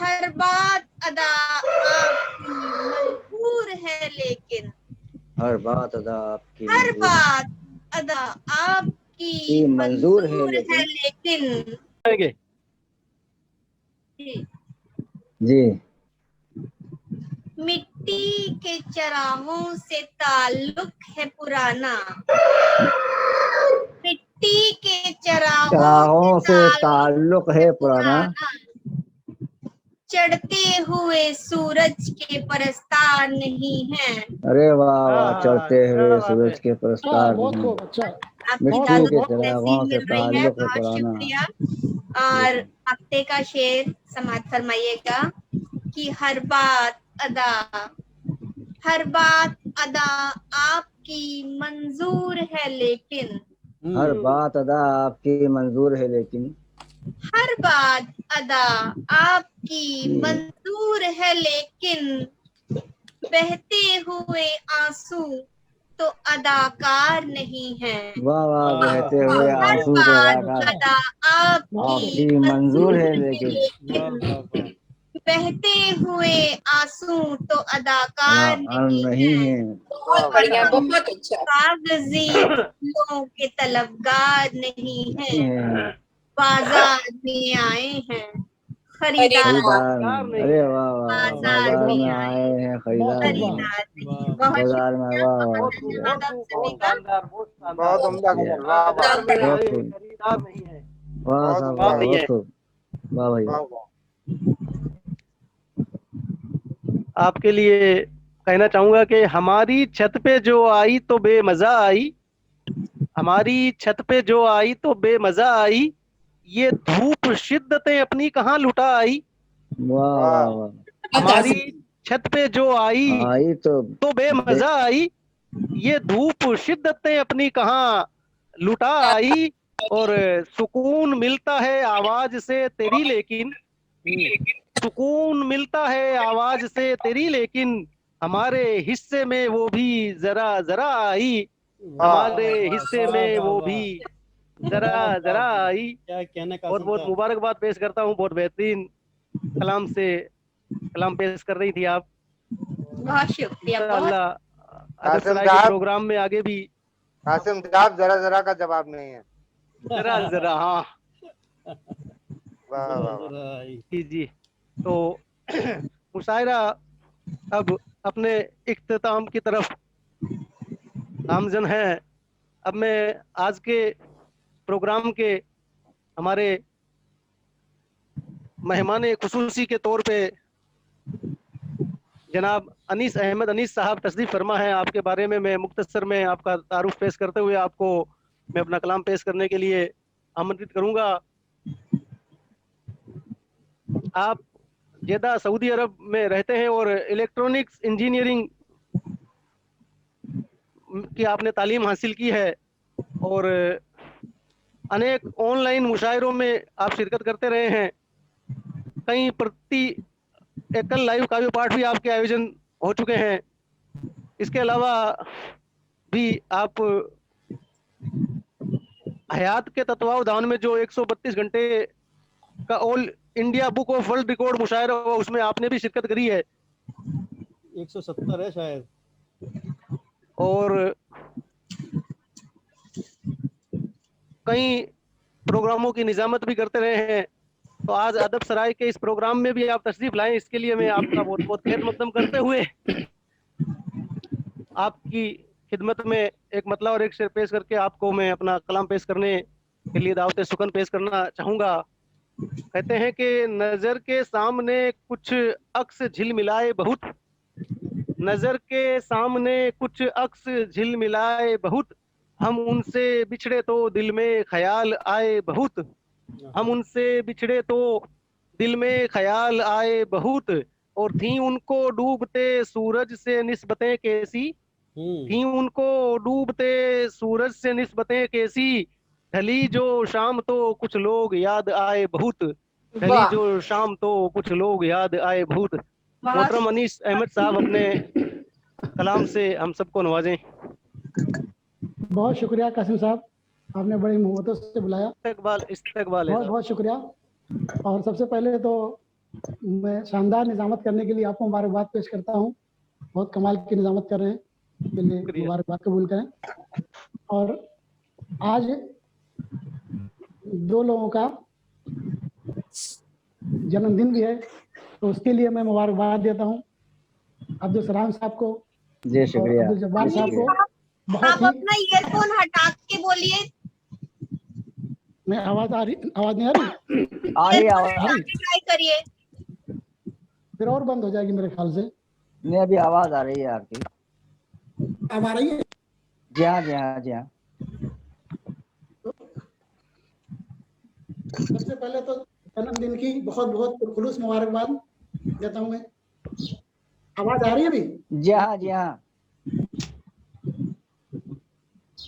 हर बात अदा आपकी मंजूर है लेकिन, हर बात अदा आपकी हर मंजूर बात अदा आपकी मंजूर है मंजूर है लेकिन। लेकिन। आएंगे। जी। मिट्टी के चरागों से ताल्लुक है पुराना। मिट्टी के चरागों से ताल्लुक है पुराना। चढ़ते हुए सूरज के परस्तार नहीं है। अरे वाह वाह, चढ़ते हुए सूरज के परस्तार नहीं। आपकी मिट्टी दादू के को चरागों तहसीन से मिल रही है, ताल्लुक है बहुत पुराना। शुक्रिया। और हफ्ते का शेर समाप्त फरमाइएगा। कि हर बात अदा, हर बात अदा आपकी मंजूर है लेकिन, हर बात अदा आपकी मंजूर है लेकिन। हर बात अदा आपकी मंजूर है लेकिन, बहते हुए आंसू तो अदाकार नहीं है। वाह वाह, बहते हुए हर आंसू तो बात अदाकार अदा आपकी आपकी मंजूर है लेकिन, बहते हुए आंसू तो अदाकार नहीं है। बहुत बढ़िया, बहुत अच्छा। कागजी फूलों के तलबगार नहीं है, बाजार में आए हैं खरीदार। अरे वाह वाह, बाजार में आए हैं खरीदार नहीं। बाजार में। वाह वाह, बहुत उम्दा गजल, वाह वाह बहुत खूब। खरीदार नहीं है। वाह साहब, वाह बहुत खूब। वाह भाई। आपके लिए कहना चाहूंगा कि हमारी छत पे जो आई तो बेमजा आई, हमारी छत पे जो आई तो बेमजा आई, ये धूप शिद्दतें अपनी कहाँ लुटा आई। वाह वाह वाह। हमारी छत पे जो आई तो बेमजा आई, ये धूप शिद्दतें अपनी कहाँ लुटा आई। और सुकून मिलता है आवाज से तेरी लेकिन, सुकून मिलता है आवाज से तेरी लेकिन, हमारे हिस्से में वो भी जरा जरा आई, हमारे हिस्से में वो भी जरा जरा आई। क्या कहने का। बहुत बहुत मुबारकबाद पेश करता हूँ, बहुत बेहतरीन कलाम से कलाम पेश कर रही थी आप। बहुत शुक्रिया। अल्लाह कासिम के साहब, प्रोग्राम में आगे भी। कासिम साहब, जरा जरा का जवाब नहीं है। जरा जरा, हाँ वाह वाह वाह। जी जी। तो मुशायरा अब अपने इख्तिताम की तरफ गामजन है। अब मैं आज के प्रोग्राम के हमारे मेहमान खुसूसी के तौर पे जनाब अनीस अहमद अनीस साहब तशरीफ फरमा है। आपके बारे में मैं मुख्तसर में आपका तारुफ पेश करते हुए आपको मैं अपना कलाम पेश करने के लिए आमंत्रित करूंगा। आप जेदा सऊदी अरब में रहते हैं और इलेक्ट्रॉनिक्स इंजीनियरिंग की आपने तालीम हासिल की है और अनेक ऑनलाइन मुशायरों में आप शिरकत करते रहे हैं। कई प्रति एकल लाइव काव्य पाठ भी आपके आयोजन हो चुके हैं। इसके अलावा भी आप हयात के तत्वावधान में जो 132 घंटे का all India book of world record मुशायरा हुआ, उसमें आपने भी शिरकत करी है 170 है शायद। और कई प्रोग्रामों की निजामत भी करते रहे हैं। तो आज अदब सराय के इस प्रोग्राम में भी आप तशरीफ लाएं, इसके लिए मैं आपका बहुत बहुत खैर मकदम करते हुए आपकी खिदमत में एक मतला और एक शेर पेश करके आपको मैं अपना कलाम पेश करने के लिए दावत सुकन पेश करना चाहूँगा। कहते हैं कि नज़र के सामने कुछ अक्स झिलमिलाए बहुत, नज़र के सामने कुछ अक्स झिलमिलाए बहुत, हम उनसे बिछड़े तो दिल में ख्याल आए बहुत, हम उनसे बिछड़े तो दिल में ख्याल आए बहुत, और थी उनको डूबते सूरज से निस्बतें कैसी, थी उनको डूबते सूरज से निस्बतें कैसी, ढली जो शाम तो कुछ लोग याद आए बहुत, ढली जो शाम तो कुछ लोग याद आए बहुत। मोहतरम अनीस अहमद साहब अपने कलाम से हम सबको नवाजें। बहुत शुक्रिया कासिम साहब, आपने बड़ी मोहब्बतों से बुलाया। इस्तकबाल है बहुत बहुत शुक्रिया। और सबसे पहले तो मैं शानदार निजामत करने के लिए आपको मुबारकबाद पेश करता हूँ। बहुत कमाल की निजामत कर रहे हैं, इसके लिए मुबारकबाद कबूल करें। और आज दो लोगों का जन्मदिन भी है, तो उसके लिए मैं मुबारकबाद देता हूँ अब्दुल सलाम साहब को जी शुक्रिया। अब्दुल जब्बार साहब को। आप अपना ईयरफोन हटा के बोलिए। मैं आवाज नहीं आ रही? आ रही आवाज, ट्राई करिए। फिर और बंद हो जाएगी मेरे ख्याल से। नहीं अभी आवाज आ रही है आपकी। अब आ रही है? जी हाँ जी हाँ जी हाँ। सबसे पहले तो जन्मदिन की बहुत बहुत खुलूस मुबारकबाद देता हूँ मैं। आवाज आ रही है अभी? जी हाँ जी हाँ।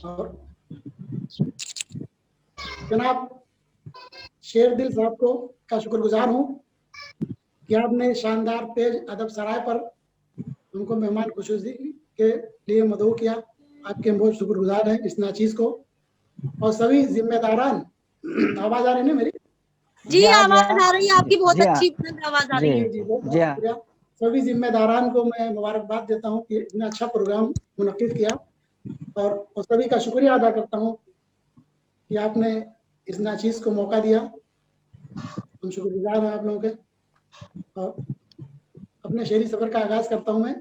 और जनाब शेर दिल साहब को का शुक्रगुजार हूँ कि आपने शानदार पेज अदब सराय पर उनको मेहमान खुशूसी के लिए मदऊ किया। आपके बहुत शुक्रगुजार हैं इस नाचीज को। और सभी जिम्मेदारान, आवाज आ रही है मेरी? जी आवाज आ रही है आपकी, बहुत अच्छी आवाज आ रही है। जी बहुत शुक्रिया। सभी जिम्मेदारान को मैं मुबारकबाद देता हूँ कि इतना अच्छा प्रोग्राम मुनक्किद किया। और सभी का शुक्रिया अदा करता हूँ कि आपने इस नाचीज को मौका दिया। हम शुक्रगुजार हैं आप लोगों के। और अपने शेरी सफर का आगाज करता हूँ मैं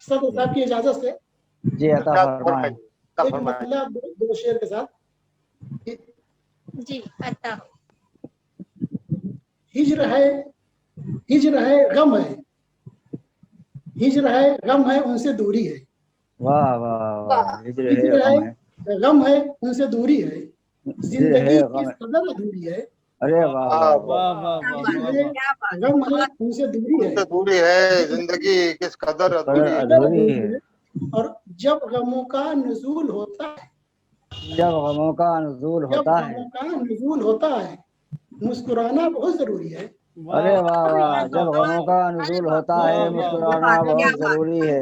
साहब की इजाजत से। जी अता फरमाएं। एक मतलब दो शेर के साथ। जी अता। हिज्र है गम है, हिज्र है गम है उनसे दूरी है। वाह वाह वाह। हिज्र है गम है उनसे दूरी है, जिंदगी किस कदर अधूरी है। अरे वाह वाह वाह। गम है उनसे दूरी है, जिंदगी किस कदर अधूरी है। और जब गमों का नुज़ूल होता है, जब गमों का नुज़ूल होता है, मुस्कुराना बहुत जरूरी है। अरे वाह वाह। जब गमों का नुज़ूल होता है मुस्कुराना बहुत जरूरी है।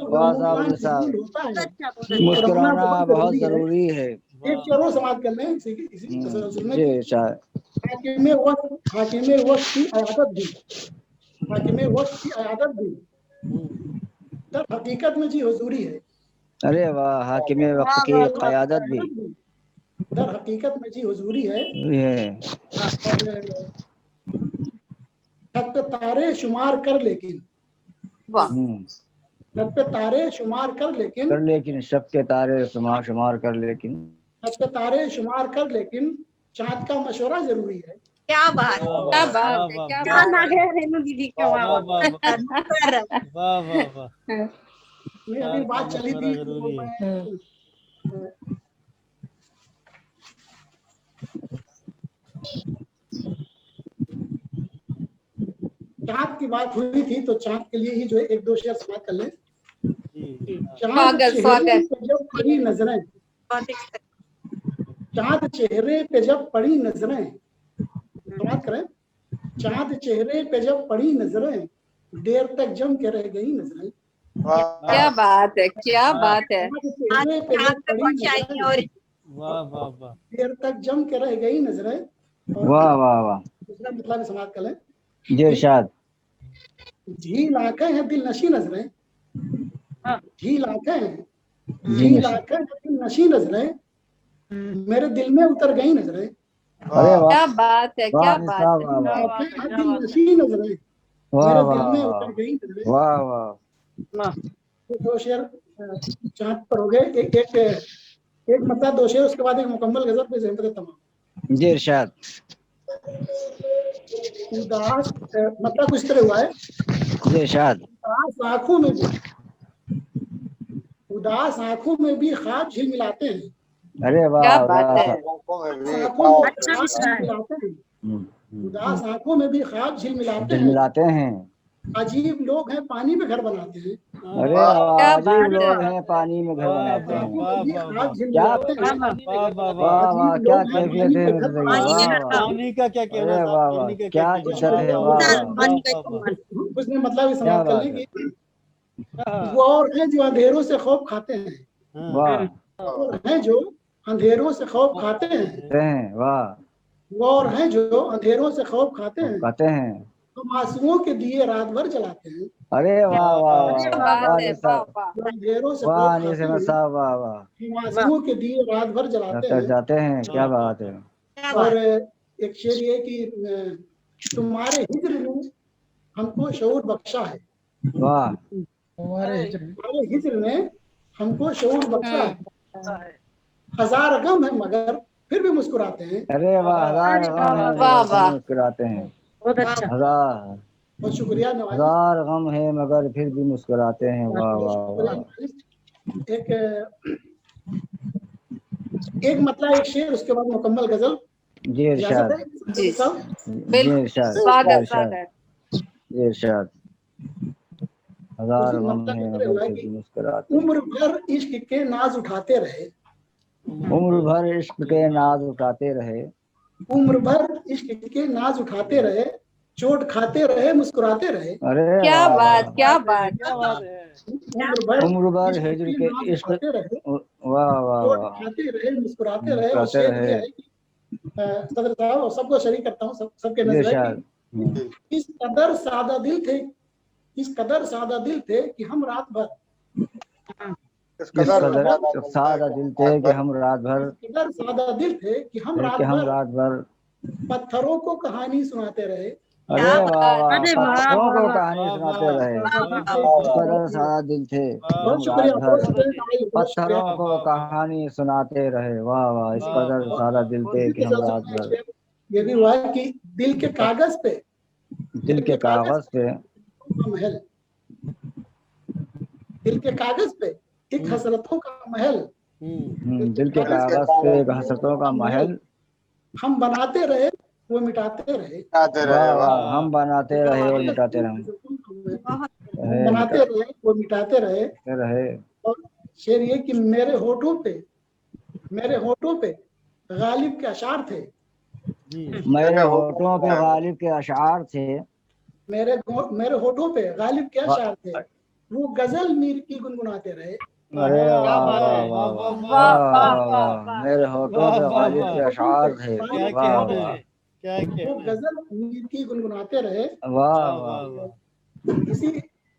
वाह साहब, मुस्कुराना बहुत जरूरी है। एक चलो समाप्त कर लें इसी तसलसल में। जी शायद हाकिमे वक्त की आदत भी दर हकीकत में जी हुजूरी है। अरे वाह। हाकिमे वक्त की क़यादत भी दर हकीकत में जी हुजूरी है। छत पे तारे शुमार कर लेकिन, छत पे तारे शुमार कर लेकिन, शब के तारे शुमार कर लेकिन, छत पे तारे शुमार कर लेकिन, चाँद का मशवरा जरूरी है। क्या बात, क्या बात है, क्या बात है रेनू दीदी का। वाह वाह वाह। नहीं अभी बात चली थी तो मैं चाँद की बात हुई थी तो चाँद के लिए ही जो एक दो शेर समाप्त कर लें। जब पड़ी नजरें, चाँद चेहरे पे जब पड़ी नजरें, समाप्त करें। चाँद चेहरे पे जब पड़ी नजरें, देर तक जम के रह गई नजरें। क्या बात है, क्या बात है। चेहरे पे जब पड़ी नजरें, वाह वाह वाह। देर तक जम के रह गई नजरें, वाह वाह वाह। दूसरा मतलब समाप्त कर लें। जी इरशाद। झील आंखें हैं दिल नशी नजरें, झील आंखें हैं, जी झील नशी। आंखें हैं दिल नशी नजरें, मेरे दिल में उतर गई नजरें। अरे वाह क्या बात है, वाह क्या अनिस बात साहब, है। वाह वाह आंखें हैं दिल नशी नजरें, वाह मेरे वाह दिल में वाह उतर गई नजरें। वाह वाह। तो 2 शेर चांद पर हो गए। एक मतलब 2 शेर, उसके बाद एक मुकम्मल गजल पे ज़हमत तमाम। जी इरशाद। उदास मतलब कुछ तरह हुआ है। जी इरशाद। उदास आंखों में भी, उदास आंखों में भी ख्वाब झिलमिलाते हैं, अरे क्या वाह बात उदास। है। आंखों में भी आंखों में अच्छा ख्वाब मिश्रा है। झिलमिलाते हैं, हम्म। उदास आंखों में भी ख्वाब झिलमिलाते हैं। झिलमिलाते हैं। अजीब लोग हैं पानी में घर बनाते हैं, अरे वाह वाह, क्या अजीब बात लोग है। हैं पानी में घर वाह बनाते वाह हैं। आंखों में भी वाह ख्वाब क्या झिलमिलाते हैं। वाह वाह वाह। वाह वाह, अजीब क्या लोग हैं कैफियत पानी है में घर जिंदगी, बनाते वाह हैं। वाह। पानी का क्या कहना अरे साहब, वाह वाह, पानी का क्या कहना। कुछ जिद्दत है, लोग वाह उदास वाह। पानी का वाह, वाह। इस्तेमाल। उसने मतलब ये क्या समाप्त कर बात लें है, कि वो और हैं जो अंधेरों से खौफ खाते हैं, हाँ, वाह। और हैं जो अंधेरों से खौफ खाते हैं, कहते हैं वाह। वो और हैं जो अंधेरों से खौफ खाते हम हैं, कहते हैं। हम आंसुओं के दिए रात भर जलाते हैं। अरे वाह वाह वाह क्या वाह बात वाह है, अनिस वाह साहब, वाह। जो अंधेरों से वाह खौफ अनिस खाते अहमद हैं, साहब, वाह वाह। हम आंसुओं के दिए रात भर जलाते कर हैं। जाते हैं, क्या बात है। क्या बात और एक शेर ये कि तुम्हारे हिज्र ने हमको शऊर बख्शा है, वाह। तुम्हारे हिज्र ने हमको शऊर बख्शा है। है। हजार गम है मगर फिर भी मुस्कुराते हैं। अरे वाह, हजार अरे गम है वाह मगर फिर वाह। मुस्कुराते हैं। बहुत अच्छा। हजार बहुत शुक्रिया नवाजी, हजार गम है मगर फिर भी मुस्कुराते हैं, वाह बहुत वाह शुक्रिया वाह। नवाजी। एक मतलब एक शेर, उसके बाद मुकम्मल गजल। जी इजाजत इरशाद। है जी साहब? जी बिल्कुल, इरशाद। जी स्वागत इरशाद। स्वागत। जी इरशाद। हजार उसमें गम मतलब है इस तरह मगर हुआ है फिर कि भी मुस्कुराते हैं। उम्र भर इश्क के नाज उठाते रहे, उम्र भर इश्क के नाज उठाते रहे। उम्र भर इश्क के नाज उठाते रहे, चोट खाते रहे मुस्कुराते रहे। अरे क्या वाह बात, वाह। क्या बात। उम्र भर उम्र भर इश्क हिजर के के नाज इश्क, उठाते रहे, वाह वाह चोट वाह। खाते रहे मुस्कुराते रहे। और मुस्कुराते शेर रहे। ये है कि सदर साहब और सबको शरीक करता हूँ, सबके जी नजर है इरशाद। कि इस कदर सादा दिल थे, इस कदर सादा दिल थे कि हम रात भर, इस इस कदर कदर सादा दिल थे कि हम रात भर, इस कदर सादा दिल थे कि हम रात कि हम भर रात भर। पत्थरों को कहानी सुनाते रहे। अरे क्या वाह बात। वाह, अरे वाह पत्थरों वाह को वाह। कहानी सुनाते रहे। बहुत इस कदर सादा दिल थे कि हम रात शुक्रिया, भर बहुत शुक्रिया नवाजी, बहुत शुक्रिया। पत्थरों को कहानी सुनाते रहे, वाह वाह। इस कदर सादा दिल थे कि हम रात भर। ये भी हुआ है कि दिल के कागज पे, दिल के कागज पे, महल, दिल के कागज पे एक हसरतों का महल, दिल के कागज पे एक हसरतों का महल। हम बनाते रहे वो मिटाते रहे, आते रहे। वाह वाह वाह, हम बनाते रहे और मिटाते रहे। हम बनाते रहे वो मिटाते रहे। रहे। और शेर ये कि मेरे होठों पे गालिब के अशार थे, मेरे होठों पे गालिब के अशार थे। मेरे होठों पे गालिब के अशार थे, वो गजल मीर की गुनगुनाते रहे। अरे वाह वाह वाह वाह वाह वाह वाह वाह। वाह। मेरे होठों पे गालिब के अशार थे, क्या वाह कहना वाह है, क्या वो कहना है। गजल मीर की गुनगुनाते रहे। वाह वाह वाह। वाह वाह। इसी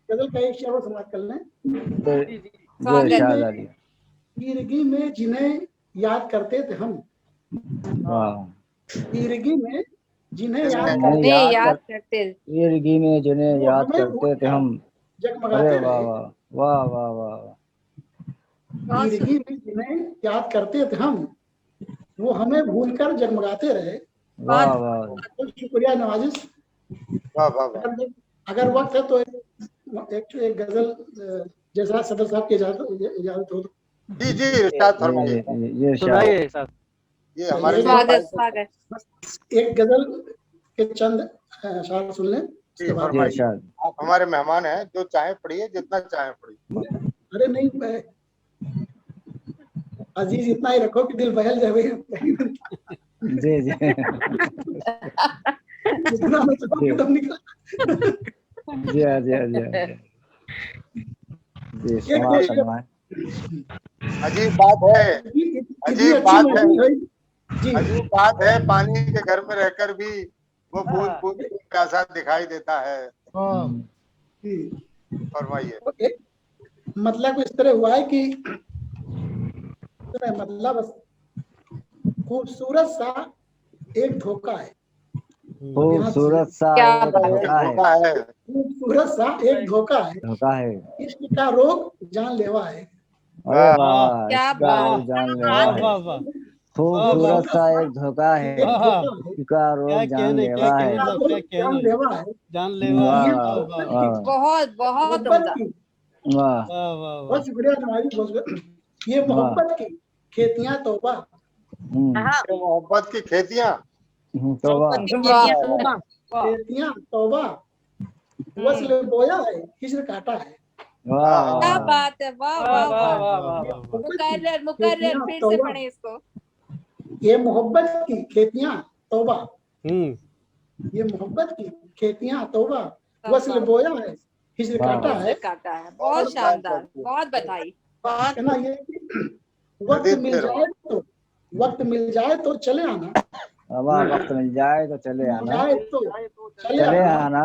गजल का एक शेर और समाप्त कर लें। जी इरशाद अली। तीरगी में जिन्हें याद करते थे हम, वाह। तीरगी में जिन्हें याद जिन्हें करते नहीं, याद याद कर, करते। ईरगी में जिन्हें वो याद हमें करते थे भूलकर हम। अरे जगमगाते वाह रहे। वाह वाह वाह वाह। बहुत तीरगी में जिन्हें याद करते थे हम, वो हमें भूलकर जगमगाते रहे। वाह वाह। बहुत शुक्रिया नवाजिश। वाह वाह। अगर वक्त है तो एक गजल जैसा सदर साहब की इजाजत हो तो। जी जी इरशाद फरमाइए। ये इरशाद। सुनाइए साहब। ये हमारे स्वागत स्वागत। एक गजल के चंद अशार सुन लें, उसके जी बाद। जी फरमाइए। इरशाद। आप हमारे मेहमान हैं, जो चाहे पढ़िए, जितना चाहे पढ़िए। अरे नहीं, मैं अजीज इतना ही रखो कि दिल बहल जाए। जी जी जितना मैं चाहूं जी एकदम निकला। जी जी जी जी, समाप्त फरमाएं। अजीब बात है, इतनी अजीब अच्छी बात है। महफिल हुई, जी अजीब बात है, पानी के घर में रहकर भी वो बूंद बूंद प्यासा दिखाई देता है। हाँ, जी फरमाइए। ओके। मतलब इस तरह हुआ है कि मतलब खूबसूरत सा एक धोखा है। खूबसूरत सा क्या एक बात है। धोखा है। धोखा है। खूबसूरत सा एक धोखा है, धोखा है। इश्क का रोग जानलेवा है। अरे वाह वाह, क्या इसका बात। रोग जानलेवा वाह है। वाह वाह, खूबसूरत सा एक धोखा है, एक धोखा है, इसका क्या रोग कहने जानलेवा है। साहब, क्या कहने, जानलेवा है। जानलेवा वाह है। ये वाह वाह वाह वाह बहुत बहुत मोहब्बत उम्दा। की, वाह वाह वाह बहुत वाह। शुक्रिया तुम्हारी, बहुत शुक्रिया। ये मोहब्बत की खेतियां तौबा, ये मोहब्बत की खेतियां, तौबा। वाह वाह। खेतियां तौबा, वस्ल बोया है, हिजर काटा है। वाह क्या वाह बात है। वाह वाह वाह वाह। वाह वाह ये वाह। मोहब्बत की मुकर्रर मुकर्रर खेतियां फिर से तौबा, पढ़े इसको। ये मोहब्बत की खेतियां तौबा, हम्म, ये मोहब्बत की खेतियां तौबा, वस्ल बोया है, हिजर वाह काटा वाह। है। काटा है। बहुत शानदार, बहुत बधाई। है ना, ये कि वक्त जदीद मिल फिर जाए तो, वक्त मिल जाए तो चले आना, हवा वक्त मिल जाए तो चले मिल आना, जाए तो चले चले आना। आना।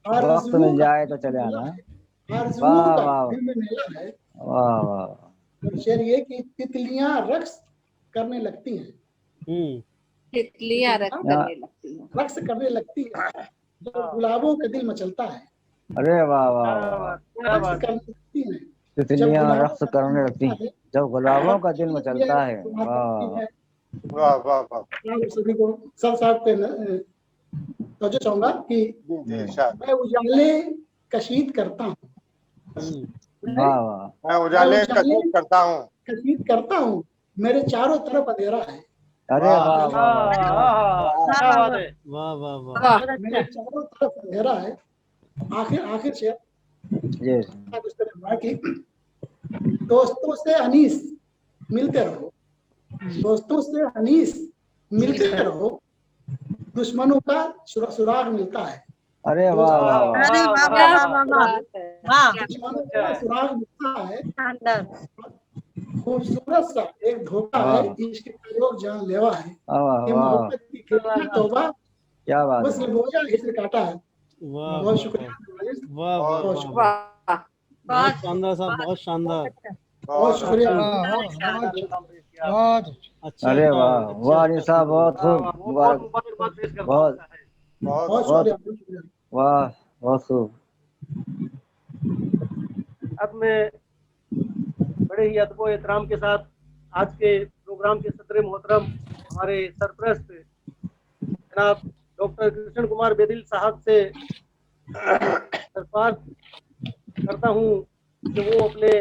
वक्त आरज़ुओं मिल का जाए तो दिल चले में आना। मेला है, आरज़ुओं वाह का वाह दिल में मेला है। वाह वाह। और शेर ये कि तितलियां रक्स करने लगती हैं, तितलियां रक्त करने लगती हैं। रक्स करने लगती है जब गुलाबों का दिल मचलता है। अरे वाह वाह वाह। रक्स करने लगती हैं जब तितलियां गुलाबों रक्स का दिल करने लगती, मचलता है। जब गुलाबों का दिल ये मचलता है। तुम्हारे वाह तकदीर है। वाह वाह वाह। मैं सभी को सब साहब पे तो जो चाहूंगा कि जी जी इरशाद। मैं उजाले कशीद करता हूँ, मैं वाह वाह। मैं उजाले उजाले कशीद करता हूँ। कशीद करता हूँ, मेरे चारों तरफ अंधेरा है। अरे वाह वाह वाह वाह। क्या बात है। वाह वाह वाह। वाह। मेरे चारों तरफ अंधेरा है। आखिर आखिर से ये इस तरह हुआ कि दोस्तों से अनीस मिलते रहो, दोस्तों से अनीस मिलते रहो, दुश्मनों का सुराग मिलता है। अरे वाह वाह वाह। अरे वाह वाह क्या वाह वाह वाह बात है। वाह, दुश्मनों का सुराग मिलता है। शानदार। खूबसूरत सा एक धोखा है, वाह इश्क का रोग जानलेवा है। वाह ये वाह। मोहब्बत की खेतियां तौबा, क्या बात बस है। बोया हिजर काटा है। वाह बहुत वाह शुक्रिया, वाह वाह बहुत वाह शुक्रिया, वाह। बहुत शानदार साहब, बहुत शानदार। बहुत शुक्रिया। बहुत अच्छा अरे अच्छा वाह अच्छा वाह अच्छा निशा, बहुत खूब, मुबारक। मुबारकबाद पेश करता हूँ। बहुत बहुत बहुत बहुत शुक्रिया, बहुत शुक्रिया। वाह, बहुत खूब। अब मैं बड़े ही अदब एहतराम के साथ आज के प्रोग्राम के सदर मोहतरम हमारे सरप्रस्त जनाब डॉक्टर कृष्ण कुमार बेदिल साहब से दरख्वास्त करता हूँ कि वो अपने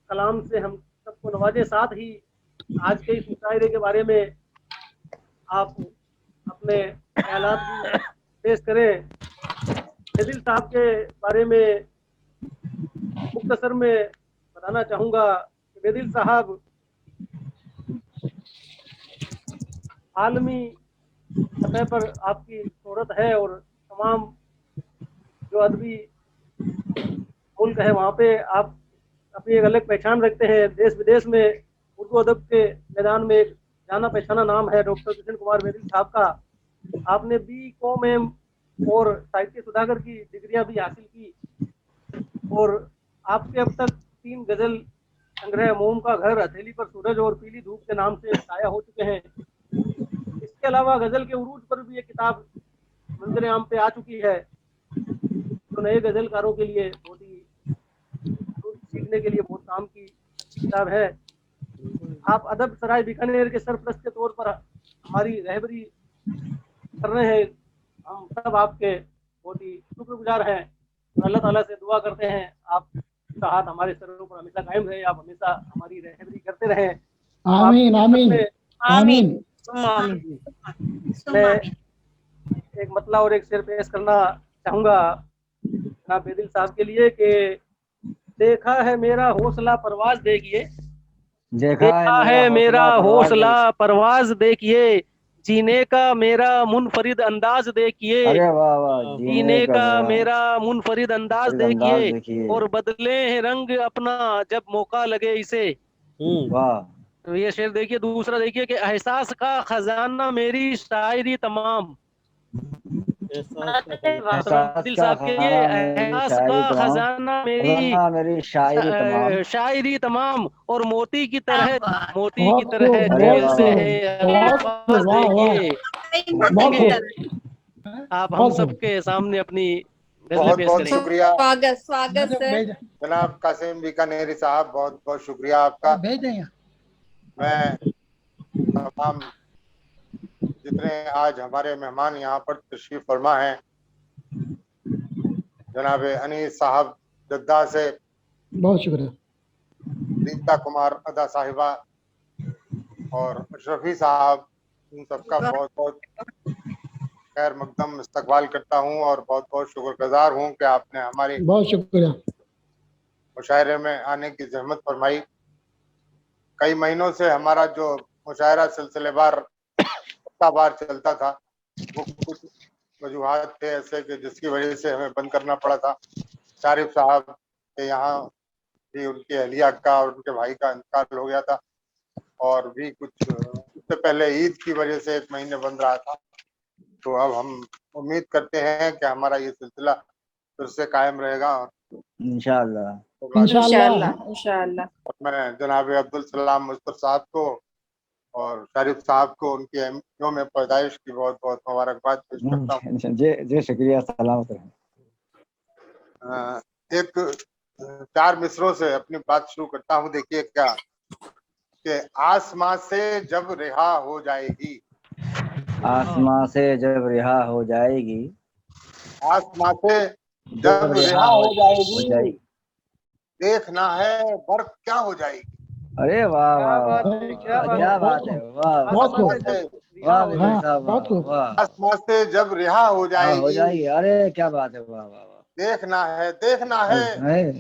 कलाम से हम सबको नवाजे, साथ ही आज के इस मुशायरे के बारे में आप अपने ख्यालात भी पेश करें। बेदिल साहब के बारे में मुख्तसर में बताना चाहूँगा कि बेदिल साहब आलमी सतह पर आपकी शोहरत है और तमाम जो अदबी मुल्क है वहाँ पे आप अपनी एक अलग पहचान रखते हैं। देश विदेश में उर्दू अदब के मैदान में एक जाना पहचाना नाम है डॉक्टर कृष्ण कुमार बेदिल साहब का। आपने BCom और साहित्य सुधाकर की डिग्रियां भी हासिल की और आपके अब तक 3 गजल संग्रह मोम का घर, हथेली पर सूरज और पीली धूप के नाम से शाया हो चुके हैं। इसके अलावा गजल के उरूज पर भी ये किताब मंजर आम पे आ चुकी है, तो नए गजलकारों के लिए बहुत ही सीखने के लिए बहुत काम की अच्छी किताब है। आप अदब सराय बीकानेर के सरप्रस्त के तौर पर हमारी रहबरी कर रहे हैं। हम सब आपके बहुत ही शुक्रगुजार हैं और अल्लाह ताला से दुआ करते हैं आपका हाथ हमारे सरों पर हमेशा कायम रहे, आप हमेशा हमारी रहबरी करते रहें। आमीन आमीन आमीन। मैं एक मतला और एक शेर पेश करना चाहूंगा जनाब बेदिल साहब के लिए कि देखा है मेरा हौसला परवाज देखिए, देखा है मेरा हौसला परवाज देखिए, जीने का मेरा मुनफरिद अंदाज देखिए, अरे वाह वाह। जीने का मेरा मुनफरिद अंदाज अंदाज देखिए देखिए। और बदले हैं रंग अपना जब मौका लगे इसे। वाह तो ये शेर देखिए। दूसरा देखिए कि एहसास का खजाना मेरी शायरी तमाम। एहसास का अरे वाह, एहसास दिल का साहब के ये खजाना मेरी एहसास का शायरी तमाम, खजाना मेरी खजाना मेरी शायरी तमाम। शायरी तमाम और मोती की क्या तरह, बात, मोती की बहुत तरह खूब, अरे जेल बहुत वाह से वाह, खूब, है बहुत अल्फाज खूब, वाह वाह, देखिए। वाकई तो मोती बहुत की आइए खूब, तरह। आप हम बहुत खूब। सबके सामने अपनी गजलें बहुत पेश बहुत करेंगे। शुक्रिया स्वागत स्वागत भेजो सर। भेजो, जनाब कासिम बीकानेरी साहब, बहुत बहुत शुक्रिया आपका। भेज दें यहाँ। मैं तमाम जितने आज हमारे मेहमान यहाँ पर तशरीफ फरमा हैं, जनाब अनीस साहब जद्दा से, बहुत शुक्रिया। रीता कुमार अदा साहिबा और अशरफी साहब, इन सबका बहुत बहुत खैर मकदम इस्तकबाल करता हूँ और बहुत बहुत शुक्रगुजार हूँ कि आपने हमारी बहुत शुक्रिया। मुशायरे में आने की जहमत फरमाई। कई महीनों से हमारा जो मुशायरा सिलसिलेवार बार चलता था, वो कुछ वजूहात थे ऐसे कि जिसकी वजह से हमें बंद करना पड़ा था। शारिफ साहब के यहाँ भी उनकी अहलिया का और उनके भाई का इंतकाल हो गया था, और भी कुछ उससे पहले ईद की वजह से 1 महीने बंद रहा था। तो अब हम उम्मीद करते हैं कि हमारा ये सिलसिला फिर से कायम रहेगा। इंशाअल्लाह। इंशाअल्लाह इंशाअल्लाह। और मैं जनाब अब्दुल सलाम मुस्तफा साहब को और शारिफ साहब को उनकी यौम पैदाइश की बहुत बहुत मुबारकबाद पेश करता हूँ। जी शुक्रिया, सलामत रहें। एक 4 मिसरों से अपनी बात शुरू करता हूँ। देखिए क्या कि आसमां से जब रिहा हो जाएगी, आसमां से जब रिहा हो जाएगी, आसमां से जब जब रिहा रिहा हो हो जाएगी, जाएगी। देखना है बर्फ क्या हो जाएगी। अरे वाह क्या वाह बात वाह, है, क्या बात क्या है। बात है, वाह बहुत वाह, आसमां खूब। से आसमां जब से रिहा वाह हो मिजाज हाँ, जाए। साहब, बहुत खूब। वाह। आसमां से जब रिहा हो हाँ हो जाएगी, जाएगी, अरे क्या बात है, वाह वाह वाह। देखना है अरे,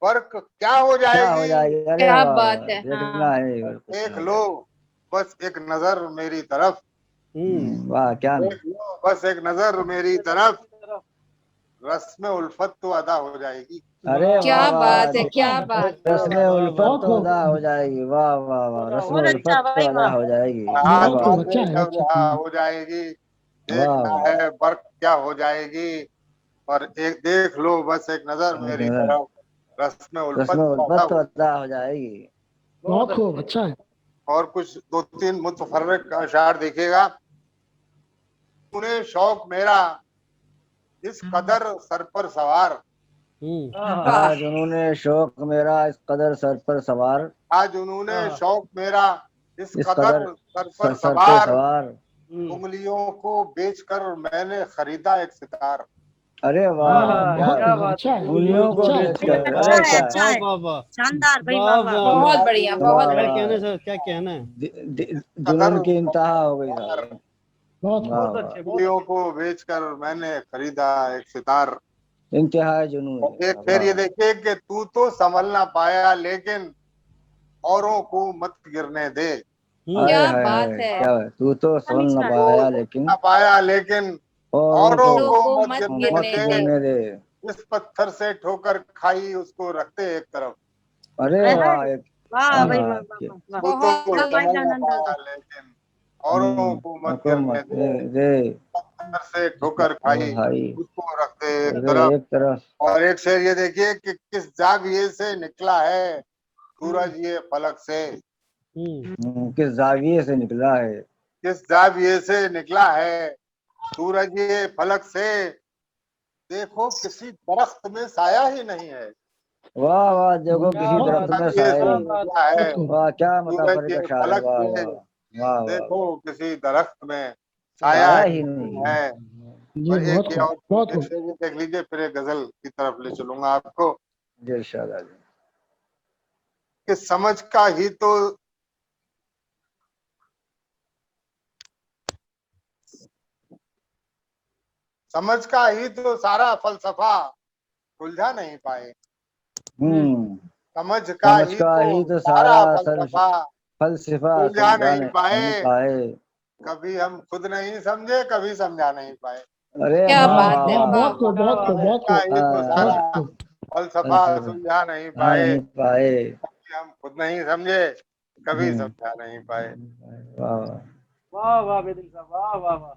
बर्फ क्या हो क्या हो जाएगी। जाएगी, अरे क्या वाह बात वाह, है। देखना हाँ है और कुछ देख हो लो जाएगी। बस एक नजर मेरी तरफ, वाह क्या देख लो बस एक नजर मेरी तरफ, रस्म उल्फत तो अदा हो जाएगी। अरे क्या वाह वाह, बात है, क्या बात है। रस्म उल्फत बहुत तो खूब, अदा हो जाएगी, वाह वाह वाह, रस्म बहुत अच्छा उल्फत तो भाई, अदा वाह। हो जाएगी। क्या बहुत बात खूब, आसमां है, अच्छा से है, जब अच्छा। रिहा हो जाएगी, वाह देखना वाह। है बर्फ क्या हो जाएगी, और एक देख लो बस एक नजर मेरी तरफ, रस्म रस्म उल्फत तो अदा उल्फत तो हो। अदा हो जाएगी। बहुत बहुत खूब, अच्छे। अच्छा है। और कुछ 2-3 मुतफर्रिक अशार देखिएगा। तूने शौक मेरा इस कदर सर पर सवार, आहा, आज उन्होंने शौक मेरा इस कदर सर पर सवार, आज उन्होंने आहा। शौक मेरा इस इस कदर कदर सर पर सर पे सवार, सवार। उंगलियों को बेचकर मैंने खरीदा एक सितार। अरे वाह आहा, वाह, क्या बहुत क्या खूब, बात अच्छा है। है, उंगलियों को अच्छा है। बेचकर, अच्छा अरे है, क्या, अच्छा वाह है, वाह वाह शानदार भाई, वाह वाह वाह। वाह। बहुत बढ़िया, बहुत वाह क्या बढ़िया। वाह, कहना है सर, क्या कहना है। जुनून की इंतहा हो गई साहब। बहुत वाह खूब। बहुत वाह, अच्छे, बहुत उंगलियों अच्छे। को बेचकर मैंने खरीदा एक सितार। इंतहा जुनून है एक साहब, फिर वाह ये वाह। देखिए कि तू तो संभल ना पाया लेकिन औरों को मत गिरने दे। हाय क्या हाय बात हाय, है। क्या है, तू तो अच्छा सुन न निशान। पाया तो लेकिन ना पाया लेकिन औरों औरों को औरों को को मत मत गिरने मत गिरने दे। दे। गिरने दे। इस पत्थर से ठोकर खाई उसको रखते एक तरफ। अरे है, वाह, एक वाह भाई, वाह हाँ, वाह वाह वाह। तू तो बहुत संभल ना परमानंद पाया लेकिन औरों को मत गिरने हुकूमत दे। दे, पत्थर से ठोकर खाई भाई उसको रखते एक अरे तरफ। एक तरफ। और एक शेर ये देखिए कि किस जाविये से निकला है सूरज ये फलक से, किस जाविये से निकला है। किस जाविये से निकला है सूरज ये फलक से, देखो किसी दरख्त में साया ही नहीं है। वाह वाह, देखो क्या किसी बहुत दरख्त खूब, में जाविये साए से क्या नहीं। बात निकला है। है बहुत खूब। वाह क्या सूरज मुताफरिक ये अशार है, फलक वाह से, वाह वाह वाह देखो वाह। किसी दरख्त में साया साया ही ही नहीं नहीं। है। जी, और बहुत एक ये खूब, और बहुत एक खूब। शेर ये देख लीजिए, फिर एक गजल की तरफ ले चलूंगा आपको जी इरशाद आजी। कि समझ का ही तो समझ का ही तो सारा फलसफा सुलझा नहीं पाए। समझ का समझ ही का तो ही तो सारा सारा फलसफा फलसफा सुलझा सुलझा नहीं नहीं पाए। पाए। कभी हम खुद नहीं समझे, कभी समझा नहीं पाए। अरे क्या वाह वाह बात वाह है, वाह, वाह, वाह बहुत खूब, वाह। क्या बहुत बात खूब, है। बहुत का खूब, ही तो सारा बहुत खूब। फलसफा फलसफा सुलझा नहीं हाँ पाए। नहीं पाए। कभी हम खुद नहीं समझे, कभी समझा नहीं पाए। वाह वाह वाह बेदिल साहब, वाह वाह वाह।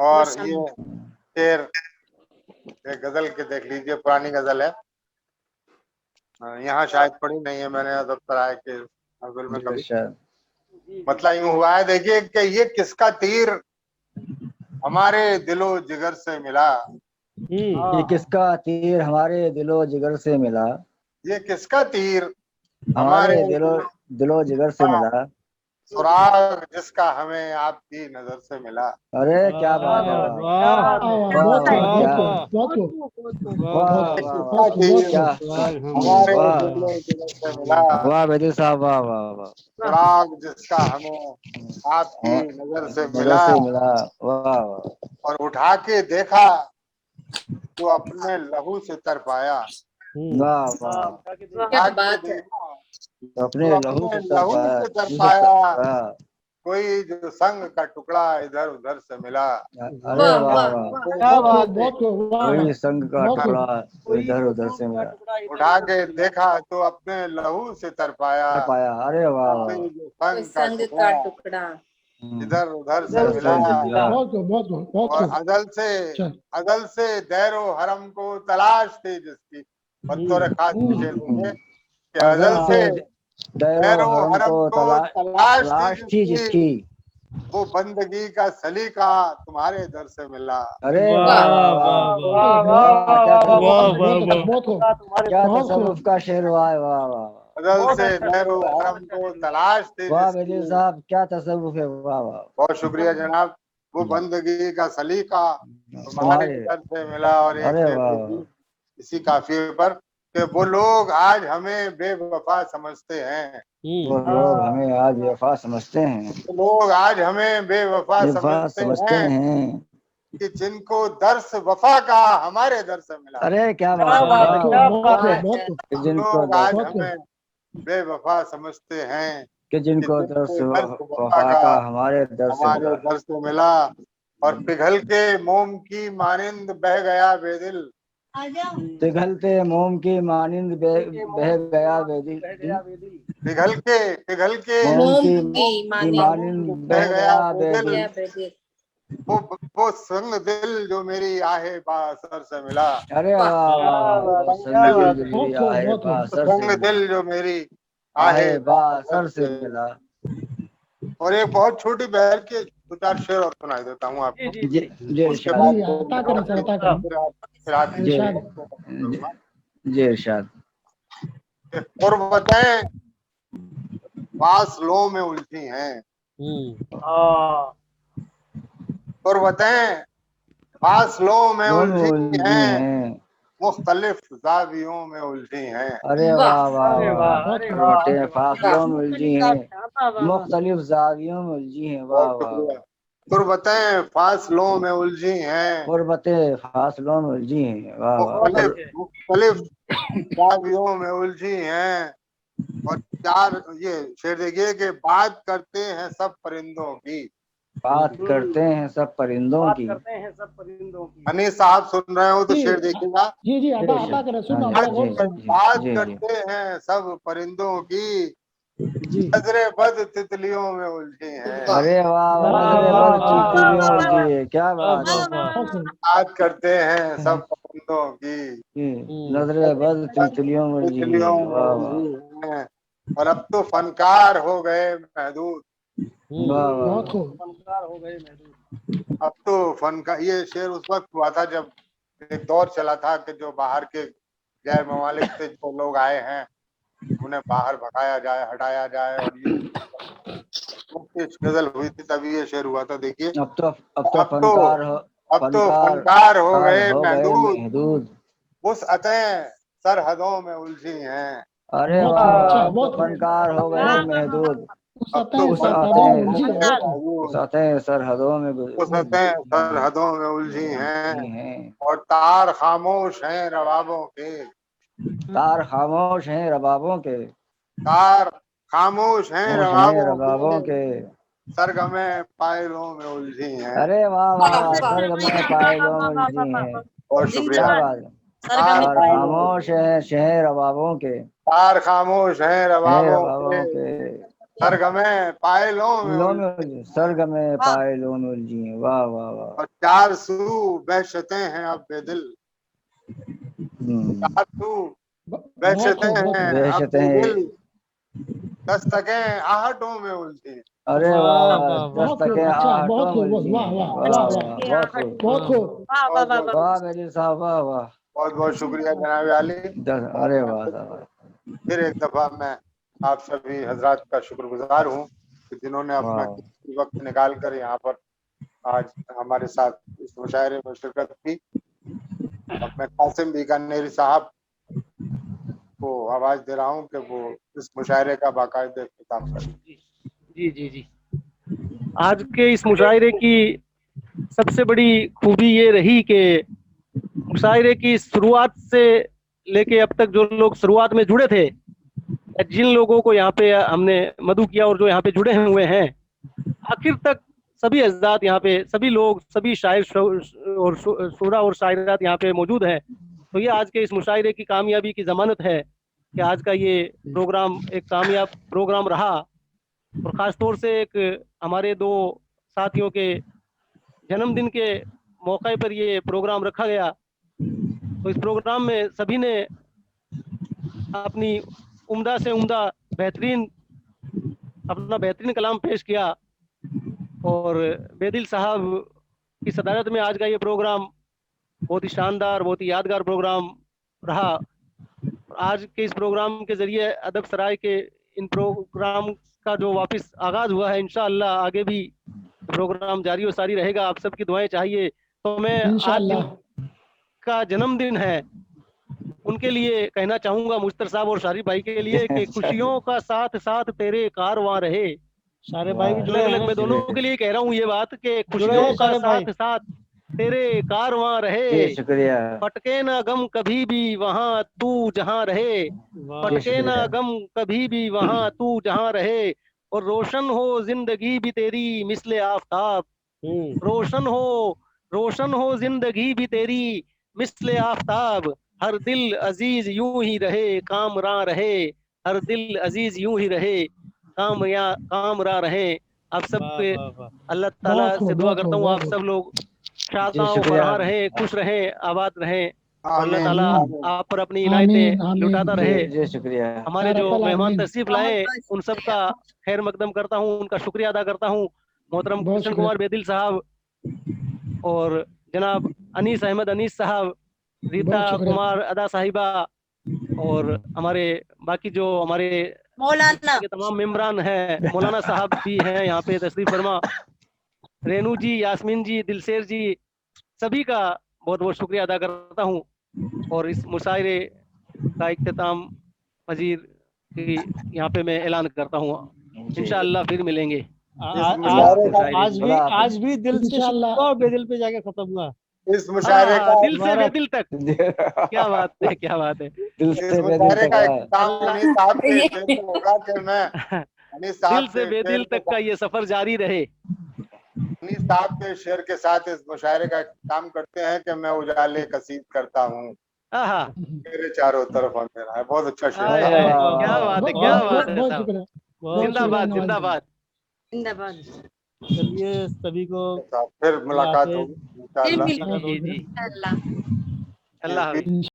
और ये शेर ये गजल के देख लीजिए, पुरानी गजल है, यहाँ शायद पढ़ी नहीं है मैंने अदब सराय के महफिल में कभी। मतलब यूं हुआ है, देखिए कि ये किसका तीर हमारे दिलो जिगर से मिला, ये किसका तीर हमारे दिलो जिगर से मिला, ये किसका तीर हमारे दिलो जिगर से मिला, सुराग जिसका हमें आपकी नजर से मिला। अरे क्या बात है, वाह बहुत हमारे दिलो जिगर से मिला, वाह बेदिल साहब, वाह वाह वाह। सुराग जिसका हमें आपकी नजर से मिला, वाह वाह। और उठा के देखा तो अपने लहू से तर पाया, वाह वाह। क्या बात है। अपने लहू से तर पाया, कोई जो संग का टुकड़ा इधर उधर से मिला। अरे वाह वाह, कोई संग का टुकड़ा इधर उधर से मिला, उठा के देखा तो अपने लहू से तर पाया। अरे वाह वाह, कोई जो कोई संग का टुकड़ा इधर उधर से मिला। और अजल से दैरो हरम को तलाश थी जिसकी, बतौर खास शेर होंगे कि अजल से दैरो हरम को तलाश थी जिसकी, वो बंदगी का सलीका तुम्हारे दर से मिला। अरे क्या तसव्वुफ का शेर, वाह वाह वाह। अजल से दैरो हरम को तलाश थी वाह बेदिल साहब, क्या तसव्वुफ है, वाह वाह। बहुत शुक्रिया जनाब। वो बंदगी का सलीका तुम्हारे दर से मिला। और एक इसी काफिये पर कि वो लोग आज हमें बेवफा समझते हैं, वो लोग हमें आज बेवफा समझते हैं, लोग आज हमें बेवफा समझते हैं कि जिनको दर्स वफा का हमारे दर से मिला। अरे क्या बात है, जिनको आज हमें बेवफा समझते हैं कि जिनको दर्स वफा का हमारे दर से मिला। और पिघल के मोम की मानिंद बह गया बेदिल, पिघलते मोम की मानिंद बह गया बेदिल, पिघल के मोम की मानिंद बह गया बेदिल, वो संग दिल जो मेरी आहे बासर से मिला। अरे वाह, संग दिल जो मेरी आहे बासर से मिला। और एक बहुत छोटी बहर के दो चार शेर और सुनाई देता हूँ आपको। जी इरशाद। कुर्बतें फासलों में उलझी हैं, कुर्बतें फासलों में उलझी हैं, मुख्तलिफ जावियों में उलझी हैं। अरे वाह वाह, कुर्बतें फासलों में उलझी हैं, मुख्तलिफ जावियों में उलझी हैं। वाह वाह। कुर्बतें फासलों में उलझी हैं, कुर्बतें फासलों में उलझी हैं। वाह वाह। मुख्तलिफ जावियों में उलझी हैं। और चार ये शेर देखिए कि बात करते हैं सब परिंदों की, बात करते हैं सब परिंदों की। अनीस साहब सुन रहे हो तो शेर देखिएगा। जी बात करते हैं सब परिंदों की, नजरे बद तितलियों में उलझी हैं। अरे वाह, नजरे बद तितलियों में उलझी है, क्या बात है। बात करते हैं सब परिंदों की, नजरे बद तितलियों में उलझी है। और अब तो फनकार हो गए महदूद, फनकार हो गए महदूद। अब तो फनकार। ये शेर उस वक्त हुआ था जब एक दौर चला था कि जो बाहर के गैर ममालिक से जो लोग आए हैं उन्हें बाहर भगाया जाए, हटाया जाए। और ये गजल हुई थी तभी ये शेर हुआ था। देखिए अब तो फनकार हो गए महदूद, वुसअतें सरहदों में उलझी हैं। अरे वाह, फनकार हो गए महदूद, सरहदों में उलझी हैं। और तार खामोश हैं रबाबों के, तार खामोश हैं रबाबों के, तार खामोश हैं रबाबों के, सरगमे पायलों में उलझी हैं। अरे वाह वाह, सरगमे पायलों में उलझी हैं। बहुत शुक्रिया। तार खामोश हैं शहर रबाबों के, तार खामोश हैं रबाबों के, स्वर्ग में पायलों में लोन स्वर्ग में पाए लोन उलझी। वाह वाह वाह। और चार सू बहशतें हैं अब बेदिल, चार सू बहशतें हैं अब बहशतें हैं। बेदिल, दस्तकें आहटों में उलझी। अरे वाह, वाह, वाह, वाह। दस्तकें अच्छा, बहुत आहटों खूब, में वाह, उलझी। वाह, वाह वाह, वाह, वाह। बहुत खूब, बहुत खूब। वाह वाह वाह वाह वाह मेरे साहब, वाह वाह। बहुत बहुत शुक्रिया जनाब आली। अरे वाह साहब। फिर एक दफा मैं आप सभी हजरात का शुक्रगुजार हूँ कि जिन्होंने अपना वाह। कीमती वक्त निकाल कर यहाँ पर आज हमारे साथ इस मुशायरे में शिरकत की। अब मैं कासिम बीकानेरी साहब को आवाज दे रहा हूँ कि वो इस मुशायरे का बाकायदे इख्तिताम करें। जी जी जी। आज के इस मुशायरे की सबसे बड़ी खूबी ये रही कि मुशायरे की शुरुआत से लेके अब तक जो लोग शुरुआत में जुड़े थे, जिन लोगों को यहाँ पे हमने मदु किया और जो यहाँ पे जुड़े हुए हैं, आखिर तक सभी हजरात यहाँ पे, सभी लोग, सभी शायर और शुरा और शायरात यहाँ पे मौजूद हैं। तो ये आज के इस मुशायरे की कामयाबी की जमानत है कि आज का ये प्रोग्राम एक कामयाब प्रोग्राम रहा। और ख़ास तौर से एक हमारे दो साथियों के जन्मदिन के मौके पर ये प्रोग्राम रखा गया। तो इस प्रोग्राम में सभी ने अपनी उम्दा से उम्दा बेहतरीन अपना बेहतरीन कलाम पेश किया और बेदिल साहब की सदारत में आज का ये प्रोग्राम बहुत ही शानदार, बहुत ही यादगार प्रोग्राम रहा। आज के इस प्रोग्राम के जरिए अदब सराय के इन प्रोग्राम का जो वापस आगाज हुआ है, इंशाअल्लाह आगे भी प्रोग्राम जारी और सारी रहेगा। आप सबकी दुआएं चाहिए। तो मैं आज इंशाअल्लाह जिनका जन्मदिन है उनके लिए कहना चाहूंगा, मुश्तर साहब और शारिफ भाई के लिए, कि खुशियों का साथ साथ तेरे कारवां रहे। सारे भाई भी अलग जुड़े अलग हैं। मैं दोनों के लिए कह रहा हूँ ये बात कि जुड़े खुशियों हैं का सारे भाई। साथ साथ तेरे कारवां रहे। जी शुक्रिया। फटके ना गम कभी भी वहाँ तू जहाँ रहे, वाह। जी फटके ना शुक्रिया। गम कभी भी वहाँ तू जहाँ रहे। और रोशन हो जिंदगी भी तेरी मिसले आफताब, रोशन हो जिंदगी भी तेरी मिसले आफताब। हर दिल अजीज यूं ही रहे कामरां रहे, हर दिल अजीज यूं ही रहे कामरां रहे। आप सब वाह, पे वाह, वाह। अल्लाह ताला बहुत से खूब, दुआ बहुत करता खूब, हूँ आप बहुत सब लोग शाद जी और शुक्रिया। फरहा रहे, खुश रहे, आबाद रहे और अल्लाह आमीन ताला आमीन। आप पर अपनी खूब। इनायतें आमीन आमीन लुटाता जी रहे। जी शुक्रिया। हमारे या जो रब्बल मेहमान आलमीन। तशरीफ बहुत लाए बहुत उन सब शुक्रिया। का खैर मकदम करता हूँ, उनका शुक्रिया अदा करता हूँ। मोहतरम बहुत किशन शुक्रिया। कुमार बेदिल साहब और जनाब अनीस अहमद अनीस साहब, रीता बहुत शुक्रिया। कुमार अदा साहिबा और हमारे बाकी जो हमारे मौलाना के तमाम मेम्बरान हैं, मौलाना साहब भी हैं यहाँ पे तशरीफ फरमा, रेनू जी, यास्मीन जी, दिलसेर जी, सभी का बहुत बहुत शुक्रिया अदा करता हूँ। और इस मुशायरे का इख्तिताम पजीर की यहाँ पे मैं ऐलान करता हूँ। जी इंशाअल्लाह फिर मिलेंगे। इस आज मुशायरे का खुदा हाफिज। आज भी दिल से शुरू इंशाअल्लाह। हुआ और बेदिल पे जाके खत्म हुआ। इस मुशायरे का दिल से मुबारक। बेदिल तक। क्या बात है, क्या बात है। दिल इस से बेदिल मुशायरे तक। का इख्तिताम अनीस साहब के ये इख्तियार से होगा कि मैं अनीस दिल साहब से के बेदिल तक का ये सफर जारी रहे। अनीस साहब के शेर के साथ इस मुशायरे का इख्तिताम करते हैं कि मैं उजाले कसीद करता हूँ, आहा, मेरे चारों तरफ अंधेरा है। बहुत अच्छा शेर आए था। हाय, वाह, क्या वाह, बात है, बहुत क्या बहुत बात बहुत है बहुत साहब। शुक्रिया। बहुत बहुत शुक्रिया जिंदाबाद, नवाज भाई। जिंदाबाद। जिंदाबाद। चलिए सभी को फिर अल्लाह मुलाकात हाफिज। होगी फिर इंशाअल्लाह। मिलेंगे जी जी जी, अल्लाह। अल्लाह हाफिज।